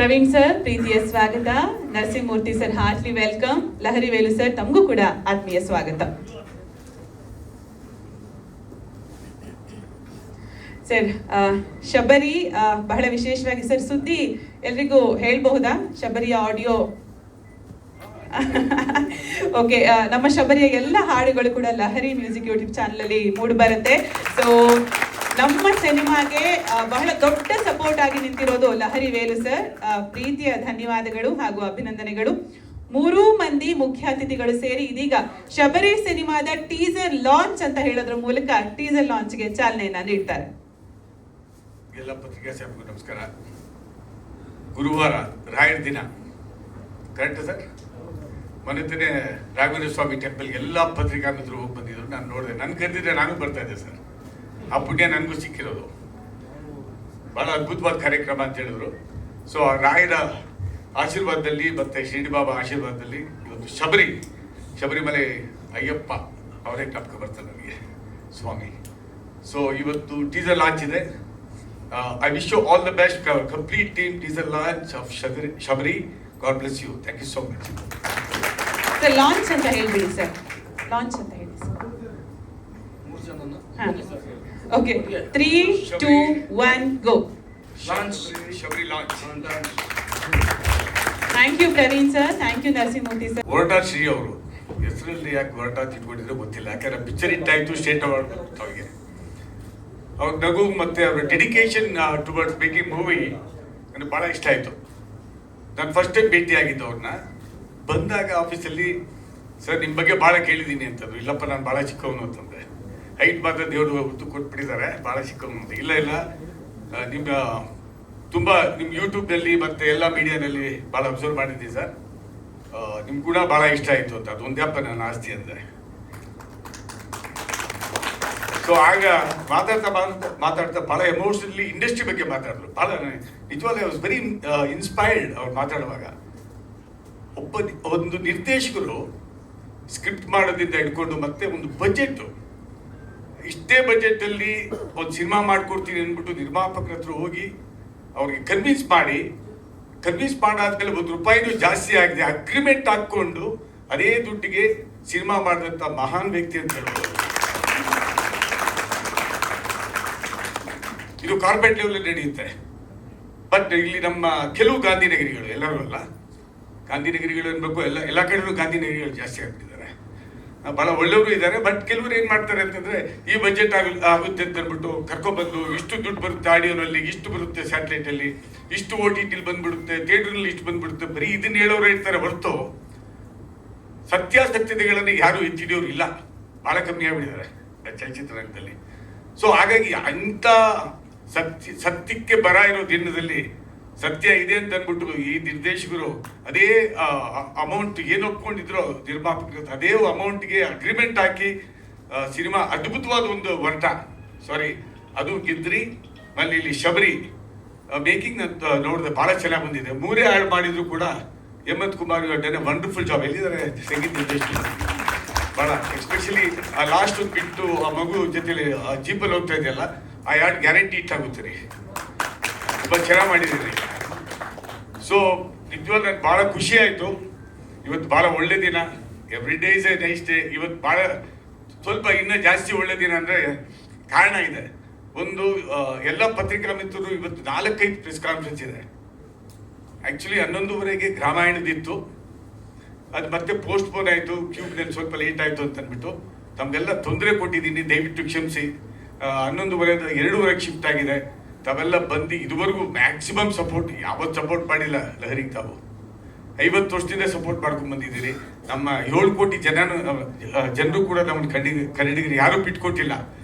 Praveen sir ಪ್ರೀತಿಯ ಸ್ವಾಗತ. Narasimhamurthy sir heartily welcome. Lahari Velu sir ತಮಗೂ ಕೂಡ ಆತ್ಮೀಯ ಸ್ವಾಗತ. ಸರ್ ಶಬರಿ ಬಹಳ ವಿಶೇಷವಾಗಿ ಸರ್ ಸುದ್ದಿ ಎಲ್ರಿಗೂ ಹೇಳ್ಬಹುದಾ? ಶಬರಿಯ ಆಡಿಯೋ ಓಕೆ, ನಮ್ಮ ಶಬರಿಯ ಎಲ್ಲ ಹಾಡುಗಳು ಕೂಡ ಲಹರಿ ಮ್ಯೂಸಿಕ್ ಯೂಟ್ಯೂಬ್ ಚಾನಲ್ ಅಲ್ಲಿ ಮೂಡಿ ಬರುತ್ತೆ. ಸೊ ನಮ್ಮ ಸಿನಿಮಾಗೆ ಬಹಳ ದೊಡ್ಡ ಸಪೋರ್ಟ್ ಆಗಿ ನಿಂತಿರೋದು ಲಹರಿ ವೇಲು ಸರ್. ಪ್ರೀತಿಯ ಧನ್ಯವಾದಗಳು ಹಾಗೂ ಅಭಿನಂದನೆಗಳು. 3 ಮಂದಿ ಮುಖ್ಯ ಅತಿಥಿಗಳು ಸೇರಿ ಇದೀಗ ಶಬರಿ ಸಿನಿಮಾದ ಟೀಸರ್ ಲಾಂಚ್ ಅಂತ ಹೇಳೋದ್ರ ಮೂಲಕ ಟೀಸರ್ ಲಾಂಚ್ಗೆ ಚಾಲನೆಯನ್ನ ನೀಡ್ತಾರೆ. ಎಲ್ಲ ಪತ್ರಿಕಾ ಸಾಹೇಬರಿಗೂ ನಮಸ್ಕಾರ. ಗುರುವಾರ ರಾಯರ ದಿನ ಕರೆಕ್ಟ್ ಸರ್? ಮೊನ್ನೆ ರಾಘವೇಂದ್ರ ಸ್ವಾಮಿ ಟೆಂಪಲ್ಗೆ ಎಲ್ಲ ಪತ್ರಿಕಾ ಮಿತ್ರರು ಹೋಗಿ ಬಂದಿದ್ರು. ನಾನು ನೋಡಿದೆ, ನನ್ನ ಕರೆದಿದ್ರೆ ನಾನು ಬರ್ತಾ ಇದ್ದೆ ಸರ್. ಆ ಪುಣ್ಯ ನನಗೂ ಸಿಕ್ಕಿರೋದು. ಬಹಳ ಅದ್ಭುತವಾದ ಕಾರ್ಯಕ್ರಮ ಅಂತ ಹೇಳಿದ್ರು. ಸೊ ಆ ರಾಯರ ಆಶೀರ್ವಾದದಲ್ಲಿ ಮತ್ತೆ ಶಿರಡಿ ಬಾಬಾ ಆಶೀರ್ವಾದದಲ್ಲಿ ಇವತ್ತು ಶಬರಿಮಲೆ ಅಯ್ಯಪ್ಪ ಅವರೇ ಜ್ಞಾಪಕ ಬರ್ತಾರೆ ನನಗೆ, ಸ್ವಾಮಿ. ಸೊ ಇವತ್ತು ಟೀಸರ್ ಲಾಂಚ್ ಇದೆ. I wish you all the best, complete team teaser launch of Shabari. God bless you. Thank you so much. Sir, launch anta helbidi sir. Launch anta heli sir. Okay. 3, 2, 1, go. Launch. Shabari launch. Thank you Praveen sir. Thank you Narasimurthy sir. ಹೊರಟಾ ಶ್ರೀ ಅವರು ಹೆಸರಲ್ಲಿ ಯಾಕೆ ಹೊರಟಾ ತಿಳ್ಕೊಂಡಿದ್ರೆ ಗೊತ್ತಿಲ್ಲ. ಯಾಕಂದ್ರೆ picture hit ಆಯ್ತು, state award ಅವ್ರಿಗೆ. ಅವ್ರ ನಗು ಮತ್ತೆ ಅವ್ರ ಡೆಡಿಕೇಶನ್ ಟುವರ್ಡ್ಸ್ ಮೇಕಿಂಗ್ ಮೂವಿ ನನಗೆ ಭಾಳ ಇಷ್ಟ ಆಯಿತು. ನಾನು ಫಸ್ಟ್ ಟೈಮ್ ಭೇಟಿ ಆಗಿದ್ದು ಅವ್ರನ್ನ. ಬಂದಾಗ ಆಫೀಸಲ್ಲಿ ಸರ್ ನಿಮ್ಮ ಬಗ್ಗೆ ಭಾಳ ಕೇಳಿದ್ದೀನಿ ಅಂತಂದ್ರು. ಇಲ್ಲಪ್ಪ ನಾನು ಭಾಳ ಚಿಕ್ಕವನು ಅಂತಂದೆ. ಹೈಟ್ ಮಾತ್ರ ದೇವರು ಹೊತ್ತು ಕೊಟ್ಬಿಟ್ಟಿದ್ದಾರೆ, ಭಾಳ ಚಿಕ್ಕವನು ಅಂತ. ಇಲ್ಲ ನಿಮ್ಮ ಯೂಟ್ಯೂಬ್ನಲ್ಲಿ ಮತ್ತು ಎಲ್ಲ ಮೀಡಿಯಾನಲ್ಲಿ ಭಾಳ ಅಬ್ಸರ್ವ್ ಮಾಡಿದ್ದೀನಿ ಸರ್. ನಿಮ್ಗೆ ಕೂಡ ಭಾಳ ಇಷ್ಟ ಆಯಿತು ಅಂತ. ಅದು ಒಂದ್ಯಾಪ ನನ್ನ ಆಸ್ತಿ ಅಂದೆ. ಸೊ ಆಗ ಮಾತಾಡ್ತಾ ಭಾಳ ಎಮೋಷನಲಿ ಇಂಡಸ್ಟ್ರಿ ಬಗ್ಗೆ ಮಾತಾಡಿದ್ರು. ಭಾಳ ನಿಜವಾಗ್ಲೂ ಐ ವಾಸ್ ವೆರಿ ಇನ್ಸ್ಪೈರ್ಡ್ ಅವ್ರು ಮಾತಾಡುವಾಗ. ಒಂದು ನಿರ್ದೇಶಕರು ಸ್ಕ್ರಿಪ್ಟ್ ಮಾಡೋದ್ರಿಂದ ಹಿಡ್ಕೊಂಡು ಮತ್ತೆ ಒಂದು ಬಜೆಟ್ಟು, ಇಷ್ಟೇ ಬಜೆಟಲ್ಲಿ ಒಂದು ಸಿನಿಮಾ ಮಾಡ್ಕೊಡ್ತೀನಿ ಅಂದ್ಬಿಟ್ಟು ನಿರ್ಮಾಪಕರ ಹತ್ರ ಹೋಗಿ ಅವ್ರಿಗೆ ಕನ್ವಿನ್ಸ್ ಮಾಡಾದ್ಮೇಲೆ ₹1 ಜಾಸ್ತಿ ಆಗಿದೆ ಅಗ್ರಿಮೆಂಟ್ ಹಾಕ್ಕೊಂಡು ಅದೇ ದುಡ್ಡಿಗೆ ಸಿನಿಮಾ ಮಾಡಿದಂಥ ಮಹಾನ್ ವ್ಯಕ್ತಿ ಅಂತ ಹೇಳ್ಬೋದು. ಇದು ಕಾರ್ಪೊರೇಟ್ ಲೆವೆಲ್ ನಡೆಯುತ್ತೆ. ಬಟ್ ಇಲ್ಲಿ ನಮ್ಮ ಕೆಲವು ಗಾಂಧಿನಗರಿಗಳು, ಎಲ್ಲರೂ ಅಲ್ಲ, ಗಾಂಧಿನಗರಿಗಳು ಅನ್ಬೇಕು, ಎಲ್ಲ ಕಡೆಯೂ ಗಾಂಧಿನಗರಿಗಳು ಜಾಸ್ತಿ ಆಗ್ತಿದ್ದಾರೆ. ಭಾಳ ಒಳ್ಳೆಯವರು ಇದ್ದಾರೆ. ಬಟ್ ಕೆಲವರು ಏನು ಮಾಡ್ತಾರೆ ಅಂತಂದರೆ ಈ ಬಜೆಟ್ ಆಗುತ್ತೆ ಅಂತ ಅಂದ್ಬಿಟ್ಟು ಕರ್ಕೊಬಂದು ಇಷ್ಟು ದುಡ್ಡು ಬರುತ್ತೆ ಆಡಿಯೋನಲ್ಲಿ, ಇಷ್ಟು ಬರುತ್ತೆ ಸ್ಯಾಟಲೈಟಲ್ಲಿ, ಇಷ್ಟು OTTಲಿ ಬಂದ್ಬಿಡುತ್ತೆ, ಥಿಯೇಟ್ರಲ್ಲಿ ಇಷ್ಟು ಬಂದ್ಬಿಡುತ್ತೆ, ಬರೀ ಇದನ್ನ ಹೇಳೋರು ಹೇಳ್ತಾರೆ ಹೊರತು ಸತ್ಯಾಸತ್ಯತೆಗಳನ್ನು ಯಾರು ಎತ್ತಿಡಿಯೋರು ಇಲ್ಲ. ಭಾಳ ಕಮ್ಮಿ ಆಗಿಬಿಟ್ಟಿದ್ದಾರೆ ಚಲನಚಿತ್ರರಂಗದಲ್ಲಿ. ಸೊ ಹಾಗಾಗಿ ಅಂಥ ಸತ್ಯಕ್ಕೆ ಬರ ಇರೋ ದಿನದಲ್ಲಿ ಸತ್ಯ ಇದೆ ಅಂತ ಅಂದ್ಬಿಟ್ಟು ಈ ನಿರ್ದೇಶಕರು ಅದೇ ಅಮೌಂಟ್ ಏನು ಒಪ್ಕೊಂಡಿದ್ರು ನಿರ್ಮಾಪಕರು, ಅದೇ ಅಮೌಂಟ್ಗೆ ಅಗ್ರಿಮೆಂಟ್ ಹಾಕಿ ಸಿನಿಮಾ ಅದ್ಭುತವಾದ ಒಂದು ಅದು ಗೆದ್ರಿ. ಅಲ್ಲಿ ಇಲ್ಲಿ ಶಬರಿ ಮೇಕಿಂಗ್ ಅಂತ ನೋಡಿದ್ರೆ ಭಾಳ ಚೆನ್ನಾಗಿ ಬಂದಿದೆ. 3 ಹಾಡು ಮಾಡಿದ್ರು ಕೂಡ ಹೇಮಂತ್ ಕುಮಾರ್ ವಂಡರ್ಫುಲ್ ಜಾಬ್. ಎಲ್ಲಿದ್ದಾರೆ ಸಂಗೀತ ನಿರ್ದೇಶಕರು? ಭಾಳ ಎಸ್ಪೆಷಲಿ ಆ ಲಾಸ್ಟ್ ಒಂದು ಬಿಟ್ಟು ಆ ಮಗು ಜೊತೆಲಿ ಜೀಪಲ್ಲಿ ಹೋಗ್ತಾ ಇದೆಯಲ್ಲ, ಆ ಹಾಡು ಗ್ಯಾರಂಟಿ ಹಿಟ್ ಆಗುತ್ತೆ ರೀ. ತುಂಬ ಚೆನ್ನಾಗಿ ಮಾಡಿದ್ದೀರಿ. ಸೊ ನಿಜವಾಗ್ಲೂ ನನಗೆ ಭಾಳ ಖುಷಿ ಆಯಿತು. ಇವತ್ತು ಭಾಳ ಒಳ್ಳೆ ದಿನ. Every day is A nice day. ಇವತ್ತು ಭಾಳ ಸ್ವಲ್ಪ ಇನ್ನೂ ಜಾಸ್ತಿ ಒಳ್ಳೆ ದಿನ ಅಂದರೆ ಕಾರಣ ಇದೆ. ಒಂದು ಎಲ್ಲ ಪತ್ರಿಕಾ ಮಿತ್ರರು ಇವತ್ತು 4-5 ಪ್ರೆಸ್ ಕಾನ್ಫರೆನ್ಸ್ ಇದೆ. ಆ್ಯಕ್ಚುಲಿ 11:30ಗೆ ರಾಮಾಯಣದಿತ್ತು, ಅದು ಮತ್ತೆ ಪೋಸ್ಟ್ಪೋನ್ ಆಯಿತು. ಕ್ಯೂಬ್ನಲ್ಲಿ ಸ್ವಲ್ಪ ಲೇಟ್ ಆಯಿತು ಅಂತ ಅಂದ್ಬಿಟ್ಟು ತಮಗೆಲ್ಲ ತೊಂದರೆ ಕೊಟ್ಟಿದ್ದೀನಿ, ದಯವಿಟ್ಟು ಕ್ಷಮಿಸಿ. 11:30 2:30ಗೆ ಶಿಫ್ಟ್ ಆಗಿದೆ. ತಾವೆಲ್ಲ ಬಂದು ಇದುವರೆಗೂ ಮ್ಯಾಕ್ಸಿಮಮ್ ಸಪೋರ್ಟ್, ಯಾವತ್ತು ಸಪೋರ್ಟ್ ಮಾಡಿಲ್ಲ ಲಹರಿಗೆ. ತಾವು 50 ವರ್ಷದಿಂದ ಸಪೋರ್ಟ್ ಮಾಡ್ಕೊಂಡು ಬಂದಿದ್ದೀರಿ. ನಮ್ಮ 7 ಕೋಟಿ ಜನರು ಕೂಡ ನಮ್ಮ ಕನ್ನಡಿಗರು ಯಾರೂ ಬಿಟ್ಕೊಟ್ಟಿಲ್ಲ.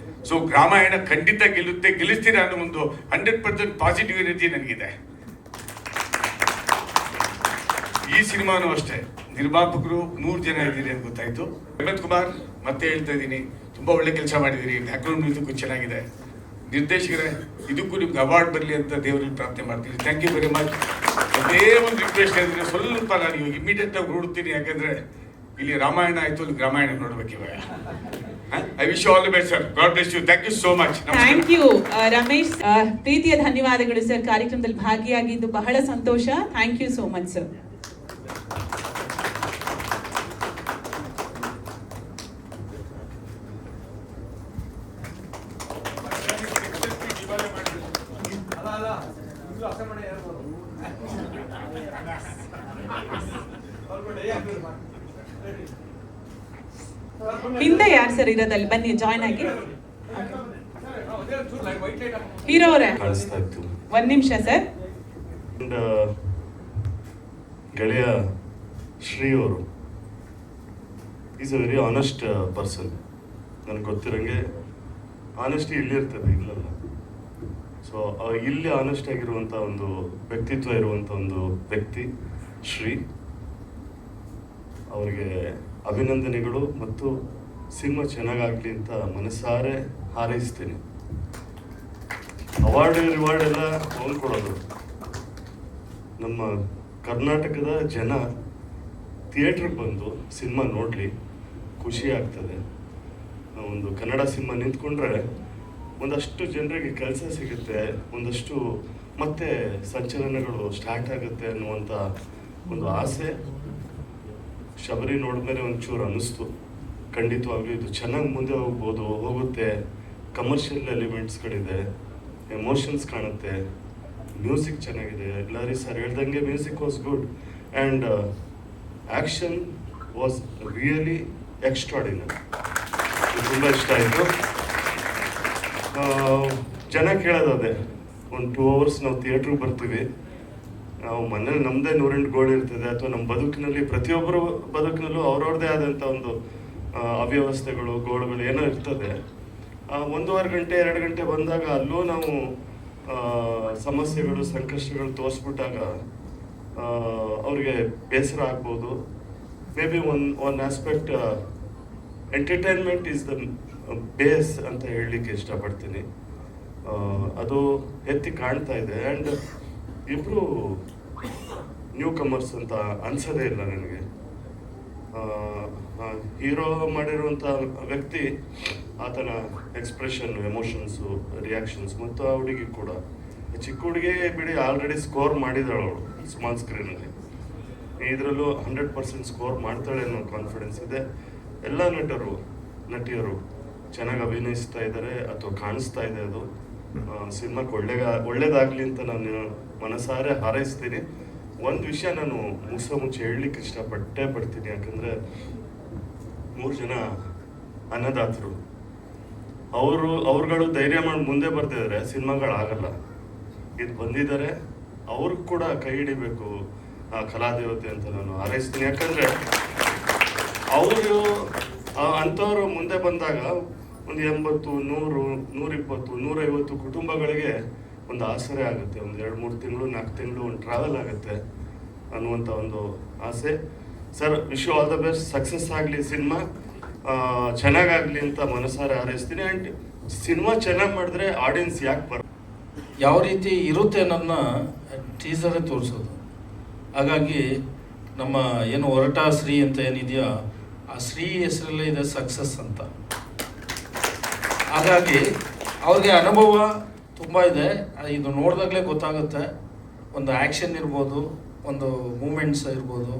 ಸೊ ರಾಮಾಯಣ ಖಂಡಿತ ಗೆಲ್ಲಿಸ್ತೀರಾ ಅನ್ನೋ ಒಂದು 100% ಪಾಸಿಟಿವ್ ಎನರ್ಜಿ ನನಗಿದೆ. ಈ ಸಿನಿಮಾನು ಅಷ್ಟೇ, ನಿರ್ಮಾಪಕರು 3 ಜನ ಇದ್ದೀರಿ ಅಂತ ಗೊತ್ತಾಯ್ತು. ಹೇಮಂತ್ ಕುಮಾರ್ ಮತ್ತೆ ಹೇಳ್ತಾ ಇದ್ದೀನಿ, ತುಂಬ ಒಳ್ಳೆ ಕೆಲಸ ಮಾಡಿದ್ದೀರಿ. ಬ್ಯಾಕ್ಗ್ರೌಂಡ್ ಮ್ಯೂಸಿಕ್ಕು ಚೆನ್ನಾಗಿದೆ. ನಿರ್ದೇಶಕರೇ, ಇದಕ್ಕೂ ನಿಮ್ಗೆ ಅವಾರ್ಡ್ ಬರಲಿ ಅಂತ ದೇವರಲ್ಲಿ ಪ್ರಾರ್ಥನೆ ಮಾಡ್ತೀನಿ. Thank you very much. ಅದೇ ಒಂದು ರಿಕ್ವೆಸ್ಟ್ ಹೇಳಿದ್ರೆ ಸ್ವಲ್ಪ ನಾನು ಇಮಿಡಿಯೇಟ್ ಆಗಿ ನೋಡ್ತೀನಿ, ಯಾಕಂದರೆ ಇಲ್ಲಿ ರಾಮಾಯಣ ಆಯಿತು, ಅಲ್ಲಿ ರಾಮಾಯಣ ನೋಡ್ಬೇಕು ಇವಾಗ. I wish all the best sir. God bless you. Thank you so much. Thank you Ramesh. ಪ್ರೀತಿಯ ಧನ್ಯವಾದಗಳು ಸರ್, ಕಾರ್ಯಕ್ರಮದಲ್ಲಿ ಭಾಗಿಯಾಗಿದ್ದು ಬಹಳ ಸಂತೋಷ. Thank you so much sir. ಹಿಂದೆ ಯಾರು ಸರ್ ಇರೋದಲ್ಲಿ, ಬನ್ನಿ ಜಾಯ್ನ್ ಆಗಿ. ಹೀರೋ ಅವರೇ ಕಾಣಿಸ್ತಾ ಇತ್ತು. ಒಂದ್ ನಿಮಿಷ ಸರ್. ಗೆಳೆಯ ಶ್ರೀ ಅವರು is a very honest person. ನನಗೆ ಗೊತ್ತಿರಂಗೆ ಆನೆಸ್ಟಿ ಇಲ್ಲಿರ್ತದೆ, ಇಲ್ಲಲ್ಲ. ಸೊ ಇಲ್ಲಿ ಆನೆಸ್ಟ್ ಆಗಿರುವಂಥ ಒಂದು ವ್ಯಕ್ತಿತ್ವ ಇರುವಂಥ ಒಂದು ವ್ಯಕ್ತಿ ಶ್ರೀ. ಅವರಿಗೆ ಅಭಿನಂದನೆಗಳು ಮತ್ತು ಸಿನಿಮಾ ಚೆನ್ನಾಗಾಗಲಿ ಅಂತ ಮನಸಾರೆ ಹಾರೈಸ್ತೀನಿ. ಅವಾರ್ಡ್ ರಿವಾರ್ಡ್ ಎಲ್ಲ ಅವ್ನು ಕೊಡೋದು. ನಮ್ಮ ಕರ್ನಾಟಕದ ಜನ ಥಿಯೇಟ್ರಿಗೆ ಬಂದು ಸಿನಿಮಾ ನೋಡಲಿ, ಖುಷಿ ಆಗ್ತದೆ. ಒಂದು ಕನ್ನಡ ಸಿನಿಮಾ ನಿಂತ್ಕೊಂಡ್ರೆ ಒಂದಷ್ಟು ಜನರಿಗೆ ಕೆಲಸ ಸಿಗುತ್ತೆ, ಒಂದಷ್ಟು ಮತ್ತೆ ಸಂಚಲನಗಳು ಸ್ಟಾರ್ಟ್ ಆಗುತ್ತೆ ಅನ್ನುವಂಥ ಒಂದು ಆಸೆ ಶಬರಿ ನೋಡಿದ್ಮೇಲೆ ಒಂಚೂರು ಅನ್ನಿಸ್ತು. ಖಂಡಿತವಾಗ್ಲೂ ಇದು ಚೆನ್ನಾಗಿ ಮುಂದೆ ಹೋಗುತ್ತೆ. ಕಮರ್ಷಿಯಲ್ ಎಲಿಮೆಂಟ್ಸ್ಗಳಿದೆ, ಎಮೋಷನ್ಸ್ ಕಾಣುತ್ತೆ, ಮ್ಯೂಸಿಕ್ ಚೆನ್ನಾಗಿದೆ. ಲಾರಿ ಸರ್ ಹೇಳ್ದಂಗೆ music was good and action was really extraordinary. ತುಂಬ ಇಷ್ಟ ಆಯಿತು. ಜನ ಕೇಳೋದೇ ಒಂದು 2 hours ನಾವು ಥಿಯೇಟ್ರಿಗೆ ಬರ್ತೀವಿ. ನಾವು ಮನೇಲಿ ನಮ್ಮದೇ 108 ಗೋಳು ಇರ್ತದೆ, ಅಥವಾ ನಮ್ಮ ಬದುಕಿನಲ್ಲಿ ಪ್ರತಿಯೊಬ್ಬರ ಬದುಕಿನಲ್ಲೂ ಅವ್ರವ್ರದ್ದೇ ಆದಂಥ ಒಂದು ಅವ್ಯವಸ್ಥೆಗಳು, ಗೋಳುಗಳು ಏನೋ ಇರ್ತದೆ. 1.5 ಗಂಟೆ 2 ಗಂಟೆ ಬಂದಾಗ ಅಲ್ಲೂ ನಾವು ಸಮಸ್ಯೆಗಳು, ಸಂಕಷ್ಟಗಳು ತೋರಿಸ್ಬಿಟ್ಟಾಗ ಅವ್ರಿಗೆ ಬೇಸರ ಆಗ್ಬೋದು. May be one aspect entertainment is the base ಅಂತ ಹೇಳಲಿಕ್ಕೆ ಇಷ್ಟಪಡ್ತೀನಿ. ಅದು ಎತ್ತಿ ಕಾಣ್ತಾ ಇದೆ. ಆ್ಯಂಡ್ ಇಬ್ಬರು ನ್ಯೂ ಕಮರ್ಸ್ ಅಂತ ಅನ್ಸೋದೇ ಇಲ್ಲ ನನಗೆ. ಹೀರೋ ಮಾಡಿರುವಂಥ ವ್ಯಕ್ತಿ, ಆತನ ಎಕ್ಸ್ಪ್ರೆಷನ್, ಎಮೋಷನ್ಸು, ರಿಯಾಕ್ಷನ್ಸ್, ಮತ್ತು ಆ ಹುಡುಗಿ ಕೂಡ, ಚಿಕ್ಕ ಹುಡುಗಿ ಬಿಡಿ, ಆಲ್ರೆಡಿ ಸ್ಕೋರ್ ಮಾಡಿದಾಳು ಅವಳು ಸ್ಮಾಲ್ ಸ್ಕ್ರೀನಲ್ಲಿ. ಇದರಲ್ಲೂ 100% ಸ್ಕೋರ್ ಮಾಡ್ತಾಳೆ ಅನ್ನೋ ಕಾನ್ಫಿಡೆನ್ಸ್ ಇದೆ. ಎಲ್ಲ ನಟಿಯರು ಚೆನ್ನಾಗಿ ಅಭಿನಯಿಸ್ತಾ ಇದ್ದಾರೆ, ಅಥವಾ ಕಾಣಿಸ್ತಾ ಇದೆ. ಅದು ಸಿನಿಮಾಕ್ಕೆ ಒಳ್ಳೇದಾಗಲಿ ಅಂತ ನಾನು ಮನಸಾರೆ ಹಾರೈಸ್ತೀನಿ. ಒಂದು ವಿಷಯ ನಾನು ಮುಂಚೆ ಹೇಳಲಿಕ್ಕೆ ಪಡ್ತೀನಿ. ಯಾಕಂದರೆ 3 ಜನ ಅನ್ನದಾತರು, ಅವ್ರುಗಳು ಧೈರ್ಯ ಮಾಡಿ ಮುಂದೆ ಬರ್ತಿದ್ದಾರೆ, ಸಿನಿಮಾಗಳಾಗಲ್ಲ. ಇದು ಬಂದಿದ್ದಾರೆ, ಅವ್ರಿಗೆ ಕೂಡ ಕೈ ಹಿಡಿಬೇಕು ಆ ಕಲಾದೇವತೆ ಅಂತ ನಾನು ಹಾರೈಸ್ತೀನಿ. ಯಾಕಂದರೆ ಅವರು ಅಂಥವ್ರು ಮುಂದೆ ಬಂದಾಗ ಒಂದು 80, 100, 120, 150 ಕುಟುಂಬಗಳಿಗೆ ಒಂದು ಆಸರೆ ಆಗುತ್ತೆ. ಒಂದು 2-3 ತಿಂಗಳು, 4 ತಿಂಗಳು ಒಂದು ಟ್ರಾವೆಲ್ ಆಗುತ್ತೆ ಅನ್ನುವಂಥ ಒಂದು ಆಸೆ. Sir, wish you all the best. Success ಆಗಲಿ, ಸಿನಿಮಾ ಚೆನ್ನಾಗಾಗಲಿ ಅಂತ ಮನಸಾರೆ ಹಾರೈಸ್ತೀನಿ. ಆ್ಯಂಡ್ ಸಿನಿಮಾ ಚೆನ್ನಾಗಿ ಮಾಡಿದ್ರೆ ಆಡಿಯನ್ಸ್ ಯಾಕೆ ಯಾವ ರೀತಿ ಇರುತ್ತೆ ಅನ್ನೋದನ್ನ ಟೀಸರೇ ತೋರಿಸೋದು. ಹಾಗಾಗಿ ನಮ್ಮ ಏನು ಹೊರಟ ಶ್ರೀ ಅಂತ ಏನಿದೆಯೋ, ಆ ಶ್ರೀ ಹೆಸರಲ್ಲೇ ಇದೆ ಸಕ್ಸಸ್ ಅಂತ. ಹಾಗಾಗಿ ಅವ್ರಿಗೆ ಅನುಭವ ತುಂಬ ಇದೆ. ಇದು ನೋಡಿದಾಗಲೇ ಗೊತ್ತಾಗುತ್ತೆ. ಒಂದು ಆ್ಯಕ್ಷನ್ ಇರ್ಬೋದು, ಒಂದು ಮೂಮೆಂಟ್ಸ್ ಇರ್ಬೋದು,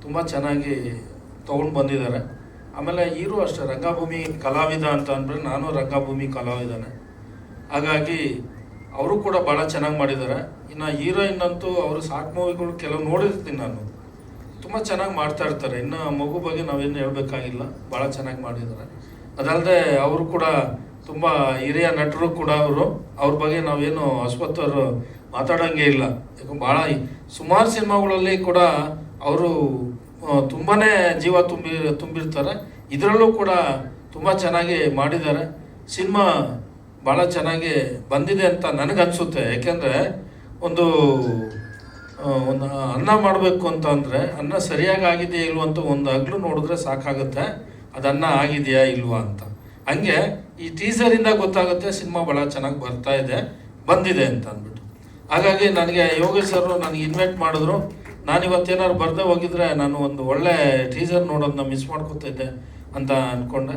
ತುಂಬ ಚೆನ್ನಾಗಿ ತೊಗೊಂಡು ಬಂದಿದ್ದಾರೆ. ಆಮೇಲೆ ಹೀರೋ ಅಷ್ಟೇ, ರಂಗಭೂಮಿ ಕಲಾವಿದ ಅಂತ ಅಂದರೆ ನಾನು ರಂಗಭೂಮಿ ಕಲಾವಿದನೇ. ಹಾಗಾಗಿ ಅವರು ಕೂಡ ಭಾಳ ಚೆನ್ನಾಗಿ ಮಾಡಿದ್ದಾರೆ. ಇನ್ನು ಹೀರೋಯಿನ್ ಅಂತೂ ಅವರು ಶಾರ್ಟ್ ಮೂವಿಗಳು ಕೆಲವು ನೋಡಿರ್ತೀನಿ ನಾನು, ತುಂಬ ಚೆನ್ನಾಗಿ ಮಾಡ್ತಾ ಇರ್ತಾರೆ. ಇನ್ನು ಮಗು ಬಗ್ಗೆ ನಾವೇನು ಹೇಳಬೇಕಾಗಿಲ್ಲ, ಭಾಳ ಚೆನ್ನಾಗಿ ಮಾಡಿದ್ದಾರೆ. ಅದಲ್ಲದೆ ಅವರು ಕೂಡ ತುಂಬ ಹಿರಿಯ ನಟರು ಕೂಡ ಅವ್ರ ಬಗ್ಗೆ ನಾವೇನು ಅಶ್ವತ್ಥರು ಮಾತಾಡೋಂಗೆ ಇಲ್ಲ. ಯಾಕಂದ್ರೆ ಭಾಳ ಸುಮಾರು ಸಿನಿಮಾಗಳಲ್ಲಿ ಕೂಡ ಅವರು ತುಂಬಾ ಜೀವ ತುಂಬಿರ್ತಾರೆ. ಇದರಲ್ಲೂ ಕೂಡ ತುಂಬ ಚೆನ್ನಾಗಿ ಮಾಡಿದ್ದಾರೆ. ಸಿನಿಮಾ ಭಾಳ ಚೆನ್ನಾಗಿ ಬಂದಿದೆ ಅಂತ ನನಗನ್ಸುತ್ತೆ. ಯಾಕೆಂದರೆ ಒಂದು ಅನ್ನ ಮಾಡಬೇಕು ಅಂತ ಅಂದರೆ ಅನ್ನ ಸರಿಯಾಗಿ ಆಗಿದೆಯಾ ಇಲ್ವ ಅಂತ ಒಂದು ಹಗಲು ನೋಡಿದ್ರೆ ಸಾಕಾಗುತ್ತೆ, ಅದು ಅನ್ನ ಆಗಿದೆಯಾ ಇಲ್ವಾ ಅಂತ. ಹಂಗೆ ಈ ಟೀಸರಿಂದ ಗೊತ್ತಾಗುತ್ತೆ ಸಿನಿಮಾ ಭಾಳ ಚೆನ್ನಾಗಿ ಬಂದಿದೆ ಅಂತ ಅಂದ್ಬಿಟ್ಟು. ಹಾಗಾಗಿ ನನಗೆ ಯೋಗೇಶ್ ಸರ್ ನನಗೆ ಇನ್ವೈಟ್ ಮಾಡಿದ್ರು. ನಾನಿವತ್ತೇನಾದ್ರು ಬರದೇ ಹೋಗಿದ್ರೆ ನಾನು ಒಂದು ಒಳ್ಳೆ ಟೀಸರ್ ನೋಡೋದನ್ನ ಮಿಸ್ ಮಾಡ್ಕೊತಿದ್ದೆ ಅಂತ ಅಂದ್ಕೊಂಡೆ.